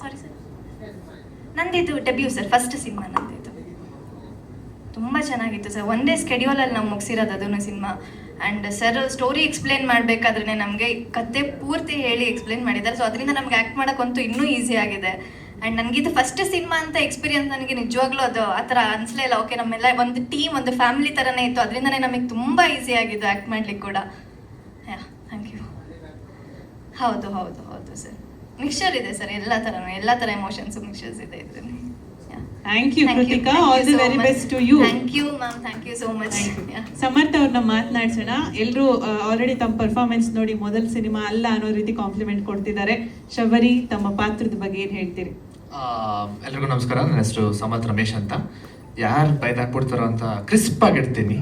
Sorry sir, ನಂದಿದು ಡೆಬ್ಯೂ ಸರ್, ಫಸ್ಟ್ ಸಿನಿಮಾ ನಂದಿದ್ದು. ತುಂಬ ಚೆನ್ನಾಗಿತ್ತು ಸರ್, ಒಂದೇ ಸ್ಕೆಡ್ಯೂಲಲ್ಲಿ ನಾವು ಮುಗಿಸಿರೋದು ಅದನ್ನು cinema. And sir story explain ಮಾಡಬೇಕಾದ್ರೆ ನಮಗೆ ಕತೆ ಪೂರ್ತಿ ಹೇಳಿ ಎಕ್ಸ್ಪ್ಲೇನ್ ಮಾಡಿದ್ದಾರೆ. ಸೊ ಅದರಿಂದ ನಮ್ಗೆ ಆ್ಯಕ್ಟ್ ಮಾಡೋಕ್ಕಂತೂ ಇನ್ನೂ ಈಸಿ ಆಗಿದೆ. ಆ್ಯಂಡ್ ನನಗಿದು ಫಸ್ಟ್ ಸಿನಿಮಾ ಅಂತ ಎಕ್ಸ್ಪೀರಿಯನ್ಸ್ ನನಗೆ ನಿಜವಾಗ್ಲೂ ಅದು ಆ ಥರ ಅನಿಸ್ಲೇ ಇಲ್ಲ. ಓಕೆ, ನಮ್ಮೆಲ್ಲ ಒಂದು ಟೀಮ್, ಒಂದು ಫ್ಯಾಮಿಲಿ ಥರನೇ ಇತ್ತು, ಅದರಿಂದನೇ ನಮಗೆ ತುಂಬ ಈಸಿ ಆಗಿದ್ದು ಆ್ಯಕ್ಟ್ ಮಾಡ್ಲಿಕ್ಕೆ ಕೂಡ. Thank you. ಹೌದು ಹೌದು ಹೌದು ಸರ್, ಮಿಕ್ಸ್ಚರ್ ಇದೆ ಸರ್, ಎಲ್ಲ ಥರ ಎಮೋಷನ್ಸು ಮಿಕ್ಸ್ಚರ್ಸ್ ಇದೆ ಇದರಲ್ಲಿ. Thank you Krithika, all the very best to you. Thank you ma'am, thank you so much. Samarth ಅವ್ರನ್ನ ಮಾತನಾಡ್ಸೋಣ. ಎಲ್ಲರೂ ಆಲ್ರೆಡಿ ತಮ್ಮ ಪರ್ಫಾರ್ಮೆನ್ಸ್ ನೋಡಿ ಮೊದಲ ಸಿನಿಮಾ ಅಲ್ಲ ಅನ್ನೋ ರೀತಿ ಕಾಂಪ್ಲಿಮೆಂಟ್ ಕೊಡ್ತಿದ್ದಾರೆ. ಶಬರಿ, ತಮ್ಮ ಪಾತ್ರದ ಬಗ್ಗೆ ಏನು ಹೇಳ್ತೀರಿ? ಎಲ್ರಿಗೂ ನಮಸ್ಕಾರ. ನನ್ನ ಹೆಸರು ಸಮರ್ಥ ರಮೇಶ್ ಅಂತ. ಯಾರು ಬೈದಾಕ್ಬಿಡ್ತಾರೋ ಅಂತ ಕ್ರಿಸ್ಪ್ ಆಗಿರ್ತೀನಿ.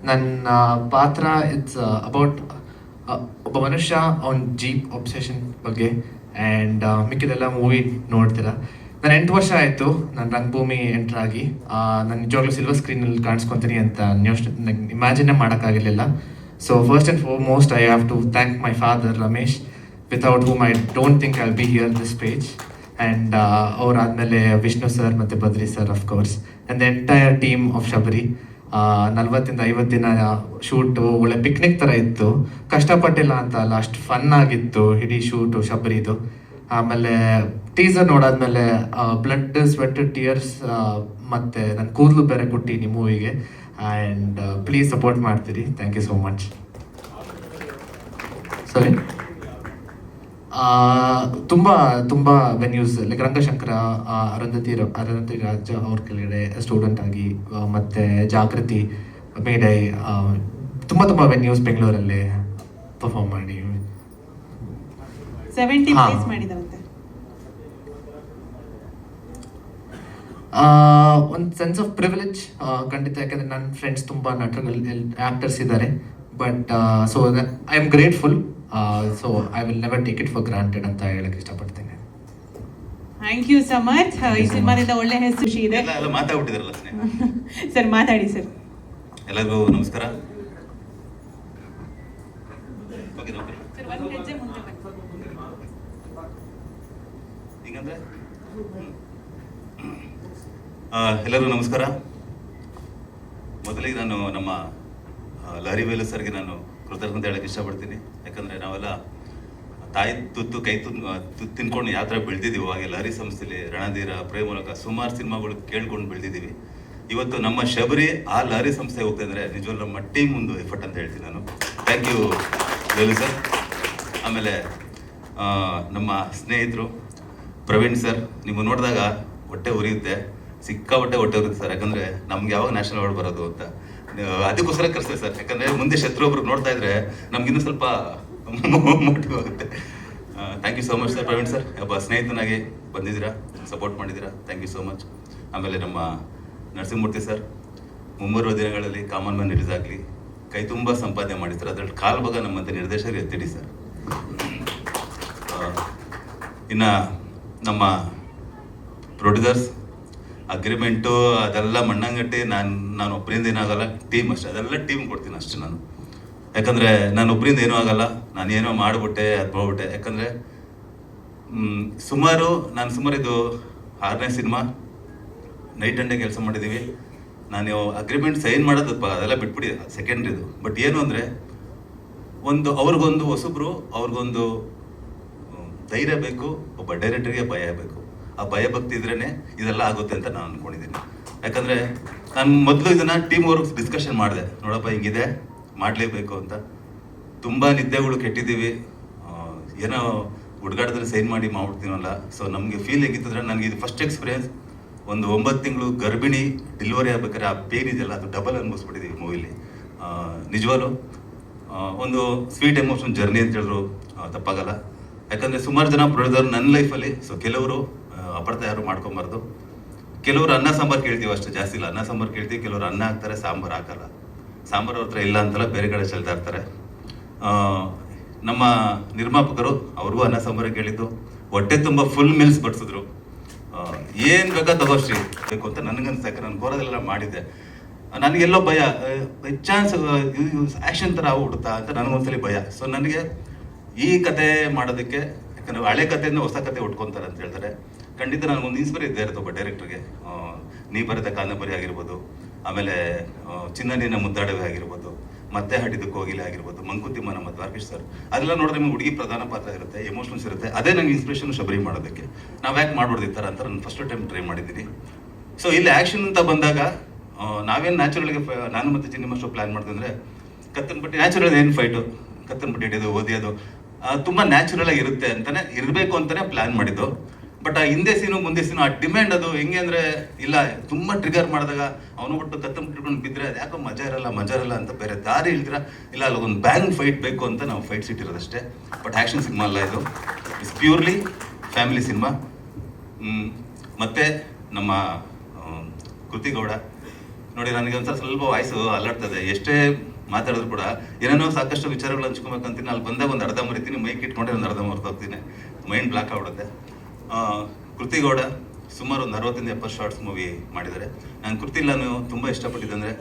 ನನ್ನ ಪಾತ್ರ ಇಟ್ಸ್ ಅಬೌಟ್ ಒಬ್ಬ ಮನುಷ್ಯ ಅವನ ಜೀಪ್ ಒಬ್ಸೆಷನ್ ಬಗ್ಗೆ. ಆ್ಯಂಡ್ ಮಿಕ್ಕಿದೆಲ್ಲ ಮೂವಿ ನೋಡ್ತೀರಾ. ನಾನು 8 ವರ್ಷ ಆಯಿತು ನಾನು ರಂಗಭೂಮಿ ಎಂಟ್ರ್ ಆಗಿ. ನಾನು ನಿಜವಾಗ್ಲೂ ಸಿಲ್ವರ್ ಸ್ಕ್ರೀನಲ್ಲಿ ಕಾಣಿಸ್ಕೊತೀನಿ ಅಂತ ಇಮ್ಯಾಜಿನೇ ಮಾಡೋಕ್ಕಾಗಿರಲಿಲ್ಲ. So first and foremost I have to thank my father Ramesh, without whom I don't think I will be here this page. And ಅವರಾದಮೇಲೆ ವಿಷ್ಣು ಸರ್ ಮತ್ತು Badri sir of course, and the entire team of Shabari. 40-50 ದಿನ shoot ಒಳ್ಳೆ picnic ಥರ ಇತ್ತು. ಕಷ್ಟಪಟ್ಟಿಲ್ಲ ಅಂತ ಅಲ್ಲ, ಅಷ್ಟು fun ಆಗಿತ್ತು ಇಡೀ ಶೂಟು ಶಬರಿದು. ಆಮೇಲೆ ಟೀಸರ್ ನೋಡಾದ್ಮೇಲೆ ಬ್ಲಡ್, ಸ್ವೆಟ್, ಟಿಯರ್ಸ್ ಮತ್ತು ನನ್ನ ಕೂದಲು ಬೇರೆ ಕೊಟ್ಟಿನಿ ಮೂವಿಗೆ. ಆ್ಯಂಡ್ ಪ್ಲೀಸ್ ಸಪೋರ್ಟ್ ಮಾಡ್ತೀರಿ. Thank you so much. Sorry, ತುಂಬ ವೆನ್ಯೂಸ್ ಲೈಕ್ ರಂಗಶಂಕರ, ಅರುಂಧತಿ ರಾಜ ಅವ್ರ ಕೆಳಗಡೆ ಸ್ಟೂಡೆಂಟ್ ಆಗಿ, ಮತ್ತು ಜಾಗೃತಿ, ಮೇಡೈ, ತುಂಬ ವೆನ್ಯೂಸ್ ಬೆಂಗಳೂರಲ್ಲಿ ಪರ್ಫಾರ್ಮ್ ಮಾಡಿ 70 ಪ್ಲೇಸ್ ಮಾಡಿದಾರಂತೆ. ಒಂದು ಸೆನ್ಸ್ ಆಫ್ ಪ್ರಿವಿಲೇಜ್ ಖಂಡಿತ. ಯಾಕಂದರೆ ನನ್ನ ಫ್ರೆಂಡ್ಸ್ ತುಂಬ ನಟರುಗಳು ಆ್ಯಕ್ಟರ್ಸ್ ಇದ್ದಾರೆ. But so I am grateful. So I will never take it for granted ಅಂತ ಹೇಳಕ್ಕೆ ಇಷ್ಟಪಡ್ತೇನೆ. Thank you Samarth. ಈ ಸಿನಿಮಾದಿಂದ ಒಳ್ಳೆ ಹೆಸರು ಇದೆ. ಎಲ್ಲ ಮಾತಾಡ್ಬಿಟ್ಟಿದ್ರಲ್ಲ ಸರ್, ಮಾತಾಡಿ ಸರ್. ಎಲ್ಲರಿಗೂ ನಮಸ್ಕಾರ. ಹಿಂಗಂದ್ರೆ ಎಲ್ಲರಿಗೂ ನಮಸ್ಕಾರ. ಮೊದಲಿಗೆ ನಾನು ನಮ್ಮ ಲಹರಿ ವೇಲು ಸರ್ಗೆ ನಾನು ಕೃತಜ್ಞತೆ ಹೇಳಕ್ಕೆ ಇಷ್ಟಪಡ್ತೀನಿ. ಯಾಕಂದರೆ ನಾವೆಲ್ಲ ತಾಯಿ ತುತ್ತು ಕೈ ತುತ್ತು ತಿನ್ಕೊಂಡು ಯಾವ ಥರ ಬೆಳೆದಿದ್ದೀವಿ. ಅವಾಗ ಲಹರಿ ಸಂಸ್ಥೆಯಲ್ಲಿ ರಣಧೀರ, ಪ್ರೇಮೂಲಕ ಸುಮಾರು ಸಿನಿಮಾಗಳು ಕೇಳ್ಕೊಂಡು ಬೆಳೆದಿದ್ದೀವಿ. ಇವತ್ತು ನಮ್ಮ ಶಬರಿ ಆ ಲಹರಿ ಸಂಸ್ಥೆ ಹೋಗ್ತಾ ಇದ್ದಾರೆ. ನಿಜವಲ್ಲ ನಮ್ಮ ಟೀಮ್ ಒಂದು ಎಫರ್ಟ್ ಅಂತ ಹೇಳ್ತೀನಿ ನಾನು. Thank you Velu sir. ಆಮೇಲೆ ನಮ್ಮ ಸ್ನೇಹಿತರು ಪ್ರವೀಣ್ ಸರ್, ನೀವು ನೋಡಿದಾಗ ಹೊಟ್ಟೆ ಉರಿಯುತ್ತೆ, ಸಿಕ್ಕಾಪಟ್ಟೆ ಹೊಟ್ಟೆ ಉರಿಯುತ್ತೆ ಸರ್. ಯಾಕಂದರೆ ನಮ್ಗೆ ಯಾವಾಗ ನ್ಯಾಷನಲ್ ಅವಾರ್ಡ್ ಬರೋದು ಅಂತ ಅದಕ್ಕೋಸ್ಕರ ಕರೆಸ್ತಾರೆ ಸರ್. ಯಾಕಂದರೆ ಮುಂದೆ ಶತ್ರು ಒಬ್ರು ನೋಡ್ತಾ ಇದ್ರೆ ನಮ್ಗಿನ್ನೂ ಸ್ವಲ್ಪ ಮೋಟಿವ್ ಆಗುತ್ತೆ. Thank you so much sir. Praveen sir, ಒಬ್ಬ ಸ್ನೇಹಿತನಾಗಿ ಬಂದಿದ್ದೀರಾ, ಸಪೋರ್ಟ್ ಮಾಡಿದ್ದೀರಾ, ಥ್ಯಾಂಕ್ ಯು ಸೋ ಮಚ್. ಆಮೇಲೆ ನಮ್ಮ ನರಸಿಂಹಮೂರ್ತಿ ಸರ್, ಮುಂಬರುವ ದಿನಗಳಲ್ಲಿ ಕಾಮನ್ ಮ್ಯಾನ್ ರಿಲೀಸ್ ಆಗಲಿ, ಕೈ ತುಂಬ ಸಂಪಾದನೆ ಮಾಡಿ ಸರ್. ಅದರಲ್ಲಿ ಕಾಲು ಭಾಗ ನಮ್ಮಂತೆ ನಿರ್ದೇಶಕರು ಎತ್ತಿಡಿ ಸರ್. ಇನ್ನು ನಮ್ಮ ಪ್ರೊಡ್ಯೂಸರ್ಸ್ ಅಗ್ರಿಮೆಂಟು ಅದೆಲ್ಲ ಮಣ್ಣಂಗಟ್ಟಿ ನಾನು ಒಬ್ಬರಿಂದ ಏನಾಗಲ್ಲ, ಟೀಮ್ ಅಷ್ಟೇ, ಅದೆಲ್ಲ ಟೀಮ್ ಕೊಡ್ತೀನಿ ಅಷ್ಟೇ ನಾನು. ಯಾಕಂದರೆ ನಾನು ಒಬ್ಬರಿಂದ ಏನೂ ಆಗಲ್ಲ, ನಾನೇನೋ ಮಾಡಿಬಿಟ್ಟೆ ಅದು ಮಾಡ್ಬಿಟ್ಟೆ. ಯಾಕಂದರೆ ಸುಮಾರು ಇದು 6ನೇ ಸಿನಿಮಾ, ನೈಟ್ ಅಂಡ್ ಡೇ ಕೆಲಸ ಮಾಡಿದ್ದೀವಿ. ನಾನು ಅಗ್ರಿಮೆಂಟ್ ಸೈನ್ ಮಾಡೋದು ಅದೆಲ್ಲ ಬಿಟ್ಬಿಡಿ, ಸೆಕೆಂಡ್ರಿದು. ಬಟ್ ಏನು ಅಂದರೆ ಅವ್ರಿಗೊಂದು ಹೊಸಬ್ರು, ಅವ್ರಿಗೊಂದು ಧೈರ್ಯ ಬೇಕು, ಒಬ್ಬ ಡೈರೆಕ್ಟರ್ಗೆ ಭಯ ಬೇಕು. ಆ ಭಯ ಭಕ್ತಿ ಇದ್ರೇ ಇದೆಲ್ಲ ಆಗುತ್ತೆ ಅಂತ ನಾನು ಅಂದ್ಕೊಂಡಿದ್ದೀನಿ. ಯಾಕಂದರೆ ನಾನು ಮೊದಲು ಇದನ್ನು ಟೀಮ್ ವರ್ಕ್ ಡಿಸ್ಕಷನ್ ಮಾಡಿದೆ, ನೋಡಪ್ಪ ಹಿಂಗಿದೆ ಮಾಡಲೇಬೇಕು ಅಂತ. ತುಂಬ ನಿದ್ದೆಗಳು ಕೆಟ್ಟಿದ್ದೀವಿ, ಏನೋ ಹುಡುಗಾಟದಲ್ಲಿ ಸೈನ್ ಮಾಡಿ ಮಾಡ್ಬಿಡ್ತೀನಲ್ಲ. ಸೊ ನಮಗೆ ಫೀಲ್ ಹೇಗಿತ್ತಂದ್ರೆ, ನನಗೆ ಇದು ಫಸ್ಟ್ ಎಕ್ಸ್ಪೀರಿಯನ್ಸ್. ಒಂದು 9 ತಿಂಗಳು ಗರ್ಭಿಣಿ ಡೆಲಿವರಿ ಆಗ್ಬೇಕಾದ್ರೆ ಆ ಪೇನ್ ಇದೆಯಲ್ಲ, ಅದು ಡಬಲ್ ಅನ್ಭವಿಸ್ಬಿಟ್ಟಿದ್ದೀವಿ ಮೂವಿಲಿ. ನಿಜವಾಗ್ಲೂ ಒಂದು ಸ್ವೀಟ್ ಎಮೋಷನ್ ಜರ್ನಿ ಅಂತ ಹೇಳಿದ್ರು ತಪ್ಪಾಗಲ್ಲ. ಯಾಕಂದರೆ ಸುಮಾರು ಜನ ಪ್ರೊಡ್ಯೂಸರ್ ನನ್ನ ಲೈಫಲ್ಲಿ, ಸೊ ಕೆಲವರು ಅಪಾರ್ಥ ಯಾರು ಮಾಡ್ಕೊಬಾರ್ದು. ಕೆಲವರು ಅನ್ನ ಸಾಂಬಾರು ಕೇಳ್ತೀವಿ ಅಷ್ಟೇ, ಜಾಸ್ತಿ ಇಲ್ಲ. ಅನ್ನ ಸಾಂಬಾರು ಕೇಳ್ತೀವಿ, ಕೆಲವರು ಅನ್ನ ಹಾಕ್ತಾರೆ, ಸಾಂಬಾರು ಹಾಕಲ್ಲ. ಸಾಂಬಾರು ಅವ್ರ ಹತ್ರ ಇಲ್ಲ ಅಂತಲ್ಲ, ಬೇರೆ ಕಡೆ ಚೆಲ್ತಾ ಇರ್ತಾರೆ. ನಮ್ಮ ನಿರ್ಮಾಪಕರು ಅವ್ರಿಗೂ ಅನ್ನ ಸಾಂಬಾರು ಕೇಳಿದ್ದು, ಹೊಟ್ಟೆ ತುಂಬ ಫುಲ್ ಮೀಲ್ಸ್ ಬಡಿಸಿದ್ರು. ಏನು ಬೇಕಾ ತಗೋಶ್ರೀ ಬೇಕು ಅಂತ ನನಗನ್ಸಾಕ, ನಾನು ಕೋರದಲ್ಲೆಲ್ಲ ಮಾಡಿದ್ದೆ. ನನಗೆಲ್ಲೋ ಭಯ, ಬೈ ಚಾನ್ಸ್ ಆ್ಯಕ್ಷನ್ ಥರ ಆಗ್ಬಿಡುತ್ತಾ ಅಂತ ನನಗೊಂದ್ಸಲಿ ಭಯ. ಸೊ ನನಗೆ ಈ ಕತೆ ಮಾಡೋದಕ್ಕೆ, ಯಾಕಂದರೆ ಹಳೆ ಕಥೆಯಿಂದ ಹೊಸ ಕತೆ ಉಟ್ಕೊತಾರೆ ಅಂತ ಹೇಳ್ತಾರೆ. ಖಂಡಿತ ನನಗೊಂದು ಇನ್ಸ್ಪೈರ್ ಇದ್ದೇ ಇರುತ್ತೆ ಒಬ್ಬ ಡೈರೆಕ್ಟ್ರಿಗೆ. ನೀ ಬರೆದ ಕಾದಂಬರಿ ಆಗಿರ್ಬೋದು, ಆಮೇಲೆ ಚಿನ್ನನಿನ ಮುದ್ದಾಡವೇ ಆಗಿರ್ಬೋದು, ಮತ್ತೆ ಹಾಡಿದ ಕೋಗಿಲೆ ಆಗಿರ್ಬೋದು, ಮಂಕುತಿಮ್ಮ ನಮ್ಮ ದ್ವಾರಕೀಶ್ ಸರ್, ಅದೆಲ್ಲ ನೋಡಿದ್ರೆ ನಿಮಗೆ ಹುಡುಗಿ ಪ್ರಧಾನ ಪಾತ್ರ ಇರುತ್ತೆ, ಎಮೋಷನ್ಸ್ ಇರುತ್ತೆ. ಅದೇ ನನಗೆ ಇನ್ಸ್ಪಿರೇಷನ್ ಶಬರಿ ಮಾಡೋದಕ್ಕೆ. ನಾವು ಯಾಕೆ ಮಾಡ್ಬಾರ್ದು ಈ ಥರ ಅಂತ ನಾನು ಫಸ್ಟ್ ಟೈಮ್ ಟ್ರೈ ಮಾಡಿದ್ದೀನಿ. ಸೊ ಇಲ್ಲಿ ಆ್ಯಕ್ಷನ್ ಅಂತ ಬಂದಾಗ ನಾವೇನು ನ್ಯಾಚುರಲ್ಗೆ ನಾನು ಮತ್ತು ಚಿನ್ನಿಮ್ಮ ಶೋ ಪ್ಲ್ಯಾನ್ ಮಾಡ್ತಂದರೆ, ಕತ್ತನ್ಪಟ್ಟಿ ನ್ಯಾಚುರಲ್ ಏನು ಫೈಟು, ಕತ್ತನ್ಪಟ್ಟಿ ಹಿಡಿಯೋದು ಓದಿಯೋದು ತುಂಬ ನ್ಯಾಚುರಲ್ ಆಗಿ ಇರುತ್ತೆ ಅಂತಲೇ ಇರಬೇಕು ಅಂತಲೇ ಪ್ಲ್ಯಾನ್ ಮಾಡಿದ್ದು. ಬಟ್ ಆ ಹಿಂದೆ ಸೀನು ಮುಂದೆ ಸೀನು ಆ ಡಿಮ್ಯಾಂಡ್ ಅದು ಹೆಂಗೆ ಅಂದರೆ, ಇಲ್ಲ ತುಂಬ ಟ್ರಿಗರ್ ಮಾಡಿದಾಗ ಅವನು ಬಿಟ್ಟು ಕತ್ತಂಬಿಟ್ಕೊಂಡು ಬಿದ್ದರೆ ಅದು ಯಾಕೋ ಮಜಾ ಇರಲ್ಲ ಅಂತ ಬೇರೆ ದಾರಿ ಇಲ್ದಿರ, ಇಲ್ಲ ಅಲ್ಲ ಒಂದು ಬ್ಯಾಂಗ್ ಫೈಟ್ ಬೇಕು ಅಂತ ನಾವು ಫೈಟ್ ಸೀಟ್ ಇರೋದಷ್ಟೇ. ಬಟ್ ಆ್ಯಕ್ಷನ್ ಸಿನಿಮಾ ಅಲ್ಲ ಇದು, ಇಟ್ಸ್ ಪ್ಯೂರ್ಲಿ ಫ್ಯಾಮಿಲಿ ಸಿನಿಮಾ. ಮತ್ತು ನಮ್ಮ ಕೃತಿ ಗೌಡ ನೋಡಿ, ನನಗೆ ಒಂದ್ಸಲ ಸ್ವಲ್ಪ ವಾಯ್ಸು ಅಲ್ಲಾಡ್ತದೆ. ಎಷ್ಟೇ ಮಾತಾಡಿದ್ರು ಕೂಡ ಏನೇನೋ ಸಾಕಷ್ಟು ವಿಚಾರಗಳು ಹಂಚ್ಕೊಬೇಕಂತೀನಿ. ಅಲ್ಲಿ ಬಂದಾಗ ಒಂದು ಅರ್ಧ ಮರಿತೀನಿ, ಮೈಕ್ ಇಟ್ಕೊಂಡೆ ಒಂದು ಅರ್ಧ ಮರ್ತೋಗ್ತೀನಿ, ಮೈಂಡ್ ಬ್ಲಾಕ್ ಆಗ್ಬಿಡುತ್ತೆ. ಕೃತಿ ಗೌಡ ಸುಮಾರು ಒಂದು 60-70 ಶಾರ್ಟ್ಸ್ ಮೂವಿ ಮಾಡಿದ್ದಾರೆ. ನಾನು ಕೃತಿ ನಾನು ತುಂಬ ಇಷ್ಟಪಟ್ಟಿದ್ದೆ. ಅಂದರೆ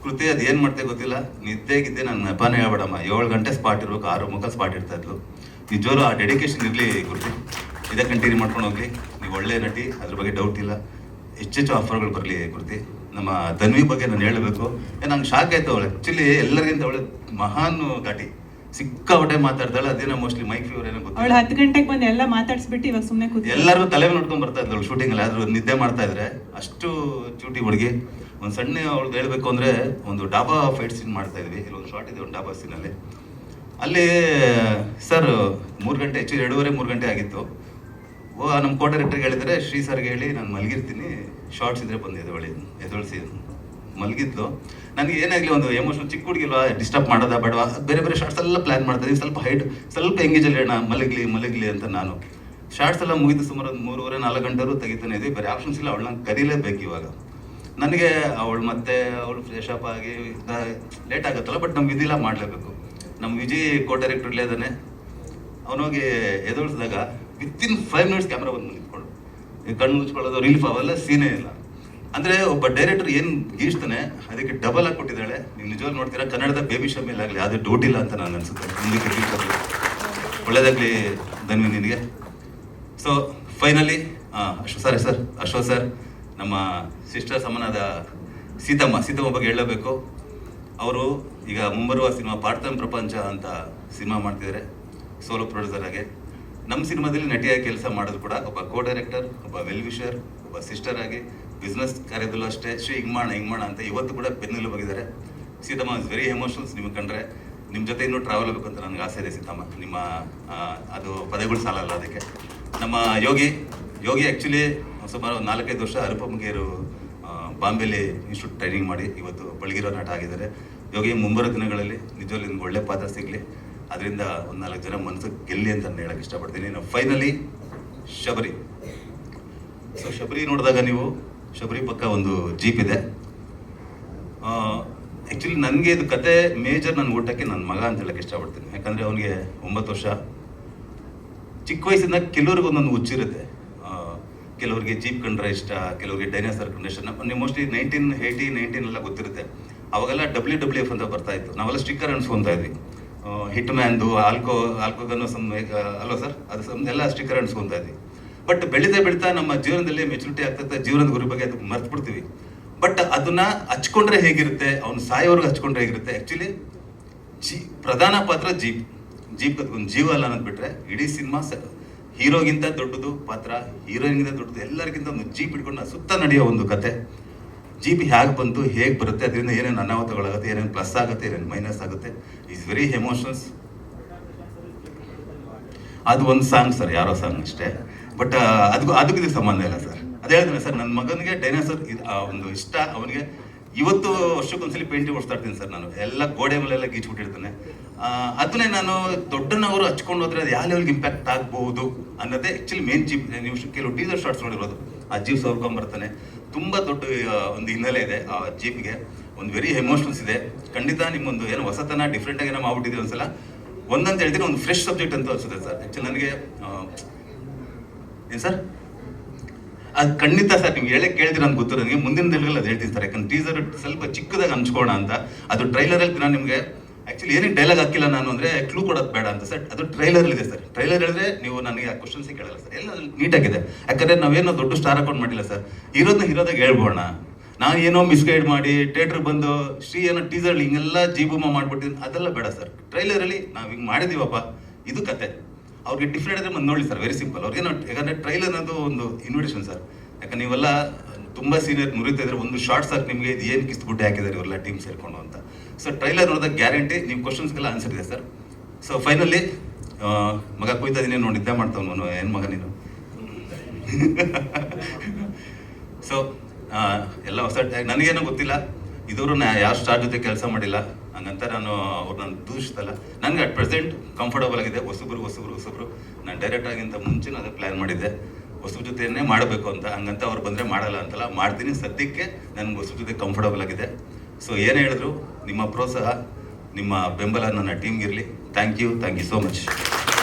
ಕೃತಿ ಅದು ಏನು ಮಾಡ್ತೇ ಗೊತ್ತಿಲ್ಲ, ನಿದ್ದೆಗಿದ್ದೆ ನಾನು ನೆಪಾನೇ ಹೇಳ್ಬೇಡಮ್ಮ, 7 ಗಂಟೆ ಸ್ಪಾಟ್ ಇರ್ಬೇಕು, 6:30 ಸ್ಪಾಟ್ ಇರ್ತಾ ಇದ್ಲು. ನಿಜವಾಗ್ಲೂ ಆ ಡೆಡಿಕೇಶನ್ ಇರಲಿ ಕೃತಿ, ಇದೇ ಕಂಟಿನ್ಯೂ ಮಾಡ್ಕೊಂಡು ಹೋಗ್ಲಿ. ನೀವು ಒಳ್ಳೆ ನಟಿ, ಅದ್ರ ಬಗ್ಗೆ ಡೌಟ್ ಇಲ್ಲ. ಹೆಚ್ಚೆಚ್ಚು ಆಫರ್ಗಳು ಬರಲಿ ಕೃತಿ. ನಮ್ಮ ಧನ್ವಿ ಬಗ್ಗೆ ನಾನು ಹೇಳಬೇಕು, ನಂಗೆ ಶಾಕ್ ಆಯ್ತು. ಅವಳು ಆ್ಯಕ್ಚುಲಿ ಎಲ್ಲರಿಗಿಂತ ಅವಳು ಮಹಾನ್ ಘಾಟಿ, ಸಿಕ್ಕಾಪಟ್ಟೆ ಮಾತಾಡ್ತಾಳೆ. ಅದೇನೋ ಮೋಸ್ಟ್ಲಿ ಮೈಕ್ ಫೀವರ್ ಏನೋ ಗೊತ್ತಿಲ್ಲ. 10 ಗಂಟೆಗೆ ಬಂದು ಎಲ್ಲ ಮಾತಾಡ್ಸ್ಬಿಟ್ಟು ಇವಾಗ ಸುಮ್ಮನೆ ಕೂತು ಎಲ್ಲರೂ ತಲೆ ನೋಡ್ಕೊಂಡ್ ಬರ್ತಾ ಇದ್ದಳು ಶೂಟಿಂಗ್ ಅಲ್ಲಿ. ಆದ್ರೂ ನಿದ್ದೆ ಮಾಡ್ತಾ ಇದ್ರೆ ಅಷ್ಟು ಚೂಟಿ ಹುಡುಗಿ. ಒಂದು ಸಣ್ಣ ಅವಳು ಹೇಳ್ಬೇಕು ಅಂದ್ರೆ, ಒಂದು ಡಾಬಾ ಫೈಟ್ ಸೀನ್ ಮಾಡ್ತಾ ಇದ್ವಿ. ಇಲ್ಲೊಂದು ಶಾರ್ಟ್ ಇದೆ ಒಂದು ಡಾಬಾ ಸೀನಲ್ಲಿ. ಅಲ್ಲಿ ಸರ್ 3 ಗಂಟೆ, ಹೆಚ್ಚು 2:30-3 ಗಂಟೆ ಆಗಿತ್ತು. ನಮ್ಮ ಕೋ ಡೈರೆಕ್ಟರ್ಗೆ ಹೇಳಿದರೆ, ಶ್ರೀ ಸರ್ಗೆ ಹೇಳಿ ನಾನು ಮಲಗಿರ್ತೀನಿ, ಶಾರ್ಟ್ಸ್ ಇದ್ರೆ ಬಂದು ಎದೊಳಿಸಿ ಮಲಗಿದ್ಲು. ನನಗೆ ಏನಾಗಲಿ ಒಂದು ಎಮೋಷನಲ್, ಚಿಕ್ಕ ಹುಡುಗಿಲ್ವಾ, ಡಿಸ್ಟರ್ಬ್ ಮಾಡೋದಾ ಬೇಡವಾ, ಬೇರೆ ಬೇರೆ ಶಾರ್ಟ್ಸ್ ಎಲ್ಲ ಪ್ಲ್ಯಾನ್ ಮಾಡ್ತಾ ಇದ್ದೀವಿ. ಸ್ವಲ್ಪ ಹೈಟ್, ಸ್ವಲ್ಪ ಎಂಗೇಜಲ್ಲಿ ಹೇಳೋಣ, ಮಲಗಲಿ ಅಂತ. ನಾನು ಶಾರ್ಟ್ಸ್ ಎಲ್ಲ ಮುಗಿದು ಸುಮಾರು ಒಂದು 3:30-4 ಗಂಟೆವರೆಗೂ ತೆಗಿತಾನೆ ಇದ್ವಿ. ಬೇರೆ ಆಪ್ಷನ್ಸ್ ಇಲ್ಲ, ಅವಳನ್ನ ಕರೀಲೇಬೇಕು ಇವಾಗ. ನನಗೆ ಅವಳು ಫ್ರೆಶ್ ಅಪ್ ಆಗಿ ಲೇಟ್ ಆಗುತ್ತಲ್ಲ, ಬಟ್ ನಮ್ಗೆ ಇದಿಲ್ಲ, ಮಾಡಲೇಬೇಕು. ನಮ್ಮ ವಿಜಯ್ ಕೋ ಡೈರೆಕ್ಟರ್ ಇಲ್ಲೇ ಅವನೋಗಿ ಎದುರಿಸಿದಾಗ ವಿತಿನ್ 5 ಮಿನಿಟ್ಸ್ ಕ್ಯಾಮ್ರಾ ಬಂದು ನಿಂತ್ಕೊಂಡು ಕಣ್ಣು ಮುಚ್ಕೊಳ್ಳೋದು, ರಿಲೀಫ್ ಅವೆಲ್ಲ ಸೀನೇ ಇಲ್ಲ. ಅಂದರೆ ಒಬ್ಬ ಡೈರೆಕ್ಟರ್ ಏನು ಗೀಚ್ತಾನೆ ಅದಕ್ಕೆ ಡಬಲ್ ಆಗಿ ಕೊಟ್ಟಿದ್ದಾಳೆ. ನೀವು ನಿಜವಾಗಿ ನೋಡ್ತೀರಾ, ಕನ್ನಡದ ಬೇಬಿ ಶೋ ಮೇಲೆ ಆಗಲಿ ಅದು ಡೌಟ್ ಇಲ್ಲ ಅಂತ ನಾನು ಅನ್ಸುತ್ತೆ. ಮುಂದಕ್ಕೆ ಒಳ್ಳೇದಾಗಲಿ ಧನ್ವಿ ನಿನಗೆ. ಸೊ ಫೈನಲಿ ಅಶ್ವಥ್ ಸರ್ ನಮ್ಮ ಸಿಸ್ಟರ್ ಸಮನಾದ ಸೀತಮ್ಮ ಬಗ್ಗೆ ಹೇಳಬೇಕು. ಅವರು ಈಗ ಮುಂಬರುವ ಸಿನಿಮಾ ಪಾರ್ಥಮ್ ಪ್ರಪಂಚ ಅಂತ ಸಿನಿಮಾ ಮಾಡ್ತಿದ್ದಾರೆ ಸೋಲೋ ಪ್ರೊಡ್ಯೂಸರ್ ಆಗಿ. ನಮ್ಮ ಸಿನಿಮಾದಲ್ಲಿ ನಟಿಯಾಗಿ ಕೆಲಸ ಮಾಡೋದು ಕೂಡ ಒಬ್ಬ ಕೋ ಡೈರೆಕ್ಟರ್, ಒಬ್ಬ ವೆಲ್ ವಿಷರ್, ಒಬ್ಬ ಸಿಸ್ಟರ್ ಆಗಿ ಬಿಸ್ನೆಸ್ ಕಾರ್ಯದಲ್ಲೂ ಅಷ್ಟೇ. ಹಿಂಗೆ ಮಾಡೋಣ ಅಂತ ಇವತ್ತು ಕೂಡ ಬೆನ್ನೆಲು ಹೋಗಿದ್ದಾರೆ. Seethamma is very emotionals. ನಿಮಗೆ ಕಂಡ್ರೆ ನಿಮ್ಮ ಜೊತೆ ಇನ್ನೂ ಟ್ರಾವೆಲ್ ಆಗಬೇಕು ಅಂತ ನನಗೆ ಆಸೆ ಇದೆ ಸೀತಮ್ಮ. ನಿಮ್ಮ ಅದು ಪದಗಳು ಸಾಲಲ್ಲ ಅದಕ್ಕೆ. ನಮ್ಮ ಯೋಗಿ ಆ್ಯಕ್ಚುಲಿ ಸುಮಾರು 4-5 ವರ್ಷ ಅರುಪಮಗೇರು ಬಾಂಬೆಲಿ ಇನ್ಸ್ಟಿಟ್ಯೂಟ್ ಟ್ರೈನಿಂಗ್ ಮಾಡಿ ಇವತ್ತು ಪಳಗಿರೋ ನಟ ಆಗಿದ್ದಾರೆ. ಯೋಗಿ ಮುಂಬರೋ ದಿನಗಳಲ್ಲಿ ನಿಜವಾಗ್ಲೂ ನಿಮ್ಗೆ ಒಳ್ಳೆ ಪಾತ್ರ ಸಿಗಲಿ, ಅದರಿಂದ ಒಂದು 4 ಜನ ಮನಸ್ಸು ಗೆಲ್ಲಿ ಅಂತ ನಾನು ಹೇಳಕ್ಕೆ ಇಷ್ಟಪಡ್ತೀನಿ. ನಾವು ಫೈನಲಿ ಶಬರಿ. ಸೊ ಶಬರಿ ನೋಡಿದಾಗ ನೀವು ಶಬರಿ ಪಕ್ಕ ಒಂದು ಜೀಪ್ ಇದೆ. ಆ್ಯಕ್ಚುಲಿ ನನಗೆ ಇದು ಕತೆ ಮೇಜರ್ ನನ್ನ ಊಟಕ್ಕೆ ನನ್ನ ಮಗ ಅಂತ ಹೇಳಕ್ಕೆ ಇಷ್ಟಪಡ್ತೀನಿ. ಯಾಕಂದರೆ ಅವನಿಗೆ 9 ವರ್ಷ. ಚಿಕ್ಕ ವಯಸ್ಸಿಂದ ಕೆಲವ್ರಿಗೆ ಒಂದೊಂದು ಹುಚ್ಚಿರುತ್ತೆ. ಕೆಲವ್ರಿಗೆ ಜೀಪ್ ಕಂಡ್ರೆ ಇಷ್ಟ, ಕೆಲವ್ರಿಗೆ ಡೈನೋಸಾರ್ ಕಂಡ್ರೆ ಇಷ್ಟ. ನೀವು ಮೋಸ್ಟ್ಲಿ 1980-19 ಎಲ್ಲ ಗೊತ್ತಿರುತ್ತೆ. ಅವಾಗೆಲ್ಲ WWF ಅಂತ ಬರ್ತಾ ಇತ್ತು. ನಾವೆಲ್ಲ ಸ್ಟಿಕ್ಕರ್ ಅನ್ಸ್ಕೊತಾ ಇದ್ವಿ. ಹಿಟ್ ಮ್ಯಾನ್ದು ಆಲ್ಕೋಗನ್ನು ಅಲ್ವಾ ಸರ್, ಅದು ಎಲ್ಲ ಸ್ಟಿಕ್ಕರ್ ಅನ್ಸ್ಕೊತಾ ಇದ್ವಿ. ಬಟ್ ಬೆಳೀತಾ ನಮ್ಮ ಜೀವನದಲ್ಲಿ ಮೆಚುರಿಟಿ ಆಗ್ತಾ ಜೀವನದ ಗುರಿ ಬಗ್ಗೆ ಅದಕ್ಕೆ ಮರ್ತು ಬಿಡ್ತೀವಿ. ಬಟ್ ಅದನ್ನ ಹಚ್ಕೊಂಡ್ರೆ ಹೇಗಿರುತ್ತೆ, ಅವ್ನು ಸಾಯೋವರೆಗೂ ಹಚ್ಕೊಂಡ್ರೆ ಹೇಗಿರುತ್ತೆ. ಆ್ಯಕ್ಚುಲಿ ಪ್ರಧಾನ ಪಾತ್ರ ಜೀಪ್ ಅದಕ್ಕೊಂದು ಜೀವ ಅಲ್ಲ ಅನ್ನೋದ್ಬಿಟ್ರೆ ಇಡೀ ಸಿನಿಮಾ ಹೀರೋಗಿಂತ ದೊಡ್ಡದು ಪಾತ್ರ, ಹೀರೋಯಿನ್ಗಿಂತ ದೊಡ್ಡದು, ಎಲ್ಲರಿಗಿಂತ ಒಂದು ಜೀಪ್ ಇಟ್ಕೊಂಡು ಸುತ್ತ ನಡೆಯೋ ಒಂದು ಕತೆ. ಜಿ ಪಿ ಹೇಗೆ ಬಂತು, ಹೇಗೆ ಬರುತ್ತೆ, ಅದರಿಂದ ಏನೇನು ಅನಾಹುತಗಳಾಗುತ್ತೆ, ಏನೇನು ಪ್ಲಸ್ ಆಗುತ್ತೆ, ಏನೇನು ಮೈನಸ್ ಆಗುತ್ತೆ, ಈಸ್ ವೆರಿ ಎಮೋಷನಲ್ಸ್. ಅದು ಒಂದು ಸಾಂಗ್ ಸರ್, ಯಾರೋ ಸಾಂಗ್ ಅಷ್ಟೇ. ಬಟ್ ಅದಕ್ಕೂ ಇದಕ್ಕೆ ಸಂಬಂಧ ಇಲ್ಲ ಸರ್. ಅದೇ ಹೇಳಿದ್ರೆ ಸರ್, ನನ್ನ ಮಗನಿಗೆ ಡೈನೋಸರ್ ಒಂದು ಇಷ್ಟ. ಅವನಿಗೆ ಇವತ್ತು ವರ್ಷಕ್ಕೊಂದ್ಸಲಿ ಪೇಂಟಿಂಗ್ ಓಡಿಸ್ತಾ ಇರ್ತೀನಿ ಸರ್. ನಾನು ಎಲ್ಲ ಗೋಡೆ ಮೇಲೆಲ್ಲ ಗೀಚ್ಬಿಟ್ಟಿರ್ತಾನೆ. ಅದನ್ನೇ ನಾನು ದೊಡ್ಡನವರು ಹಚ್ಕೊಂಡು ಹೋದ್ರೆ ಅದು ಯಾವ ಲೆವೆಲ್ಗೆ ಇಂಪ್ಯಾಕ್ಟ್ ಆಗ್ಬಹುದು ಅನ್ನೋದೇ ಆ್ಯಕ್ಚುಲಿ ಮೇನ್ ಜೀಪ್. ನೀವು ಕೆಲವು ಟೀಸರ್ ಶಾರ್ಟ್ಸ್ ನೋಡಿರೋದು, ಆ ಜೀಪ್ ಸೋರ್ಕೊಂಬರ್ತಾನೆ. ತುಂಬ ದೊಡ್ಡ ಒಂದು ಹಿನ್ನೆಲೆ ಇದೆ ಆ ಜೀಪ್ಗೆ. ಒಂದು ವೆರಿ ಎಮೋಷನಲ್ಸ್ ಇದೆ. ಖಂಡಿತ ನಿಮ್ಮೊಂದು ಏನೋ ಹೊಸತನ ಡಿಫ್ರೆಂಟಾಗಿ ಏನೋ ಮಾಡ್ಬಿಟ್ಟಿದ್ದೀವಿ ಒಂದ್ಸಲ. ಒಂದಂತ ಹೇಳ್ತೀನಿ, ಒಂದು ಫ್ರೆಶ್ ಸಬ್ಜೆಕ್ಟ್ ಅಂತ ಅನ್ಸುತ್ತೆ ಸರ್. ಆ್ಯಕ್ಚುಲಿ ನನಗೆ ಏನು ಸರ್, ಅದು ಖಂಡಿತ ಸರ್ ನೀವು ಹೇಳೇ ಕೇಳ್ತೀರ ಅಂತ ಗೊತ್ತು ನನಗೆ. ಮುಂದಿನ ದಿನಗಳಲ್ಲಿ ಅದು ಹೇಳ್ತೀನಿ ಸರ್. ಯಾಕಂದ್ರೆ ಟೀಸರ್ ಸ್ವಲ್ಪ ಚಿಕ್ಕದಾಗಿ ಹಂಚ್ಕೋಣ ಅಂತ. ಅದು ಟ್ರೈಲರಲ್ಲಿ ನಾನು ನಿಮಗೆ ಆ್ಯಕ್ಚುಲಿ ಏನೇನು ಡೈಲಾಗ್ ಹಾಕಿಲ್ಲ ನಾನು ಅಂದರೆ ಕ್ಲೂ ಕೊಡೋದು ಬೇಡ ಅಂತ ಸರ್. ಅದು ಟ್ರೈಲರಲ್ಲಿ ಇದೆ ಸರ್. ಟ್ರೈಲರ್ ಹೇಳಿದ್ರೆ ನೀವು ನನಗೆ ಆ ಕ್ವಶನ್ಸೇ ಕೇಳಲ್ಲ ಸರ್. ಎಲ್ಲ ನೀಟಾಗಿದೆ. ಯಾಕಂದರೆ ನಾವೇನೋ ದೊಡ್ಡ ಸ್ಟಾರ್ ಅಕೌಂಟ್ ಮಾಡಿಲ್ಲ ಸರ್. ಹೀರೋದಾಗ ಹೇಳ್ಬೋಣ. ನಾನು ಏನೋ ಮಿಸ್ಗೈಡ್ ಮಾಡಿ ಥಿಯೇಟ್ರಿಗೆ ಬಂದು ಶ್ರೀ ಏನೋ ಟೀಸರ್ ಹಿಂಗೆಲ್ಲ ಜೀಬೂಮ ಮಾಡ್ಬಿಟ್ಟಿದ್ದೀನಿ, ಅದೆಲ್ಲ ಬೇಡ ಸರ್. ಟ್ರೈಲರಲ್ಲಿ ನಾವು ಹಿಂಗೆ ಮಾಡಿದ್ದೀವಪ್ಪ, ಇದು ಕತೆ. ಅವ್ರಿಗೆ ಡಿಫ್ರೆಂಟ್ ಆದರೆ ಬಂದು ನೋಡಿ ಸರ್. Very simple. ಅವ್ರಿಗೇನೋ ಯಾಕಂದರೆ ಟ್ರೈಲರ್ ಅನ್ನೋದು ಒಂದು ಇನ್ವಿಟೇಷನ್ ಸರ್. ಯಾಕಂದ್ರೆ ನೀವೆಲ್ಲ ತುಂಬ ಸೀನಿಯರ್ ಮುರಿತಾ ಇದ್ರೆ ಒಂದು ಶಾರ್ಟ್ ಸಾಕು ನಿಮಗೆ ಇದು ಏನು ಕಿಸ್ಗುಡ್ಡೆ ಹಾಕಿದ್ದಾರೆ ಇವರೆಲ್ಲ ಟೀಮ್ ಸೇರ್ಕೊಂಡು ಅಂತ. ಸೊ ಟ್ರೈಲರ್ ನೋಡಿದಾಗ ಗ್ಯಾರಂಟಿ ನಿಮ್ಮ ಕ್ವಶನ್ಸ್ಗೆಲ್ಲ ಆನ್ಸರ್ ಇದೆ ಸರ್. ಸೊ ಫೈನಲಿ ಮಗ ಕೊಯ್ತಾ ಇದೀನಿ ನೋಡಿ, ನಿದ್ದೆ ಮಾಡ್ತಾವನು ಏನು ಮಗ ನೀನು. ಸೊ ಎಲ್ಲ ಹೊಸ ನನಗೇನೋ ಗೊತ್ತಿಲ್ಲ, ಇದುವರು ಯಾವ ಸ್ಟಾರ್ ಜೊತೆ ಕೆಲಸ ಮಾಡಿಲ್ಲ, ಹಂಗಂತ ನಾನು ಅವ್ರನ್ನ ದೂಷಿಸಲ್ಲ. ನನಗೆ ಅಟ್ ಪ್ರೆಸೆಂಟ್ ಕಂಫರ್ಟಬಲ್ ಆಗಿದೆ. ಹೊಸಬ್ರು ನಾನು ಡೈರೆಕ್ಟ್ ಆಗಿಂತ ಮುಂಚೆ ಅದೇ ಪ್ಲ್ಯಾನ್ ಮಾಡಿದ್ದೆ, ಹೊಸಬ್ರ ಜೊತೆನೇ ಮಾಡಬೇಕು ಅಂತ. ಹಂಗಂತ ಅವ್ರು ಬಂದರೆ ಮಾಡಲ್ಲ ಅಂತಲ್ಲ, ಮಾಡ್ತೀನಿ. ಸದ್ಯಕ್ಕೆ ನನಗೆ ಹೊಸಬ್ರ ಜೊತೆ ಕಂಫರ್ಟಬಲ್ ಆಗಿದೆ. ಸೊ ಏನೇ ಹೇಳಿದ್ರು ನಿಮ್ಮ ಪ್ರೋತ್ಸಾಹ, ನಿಮ್ಮ ಬೆಂಬಲ ನನ್ನ ಟೀಮ್ಗಿರಲಿ. Thank you so much.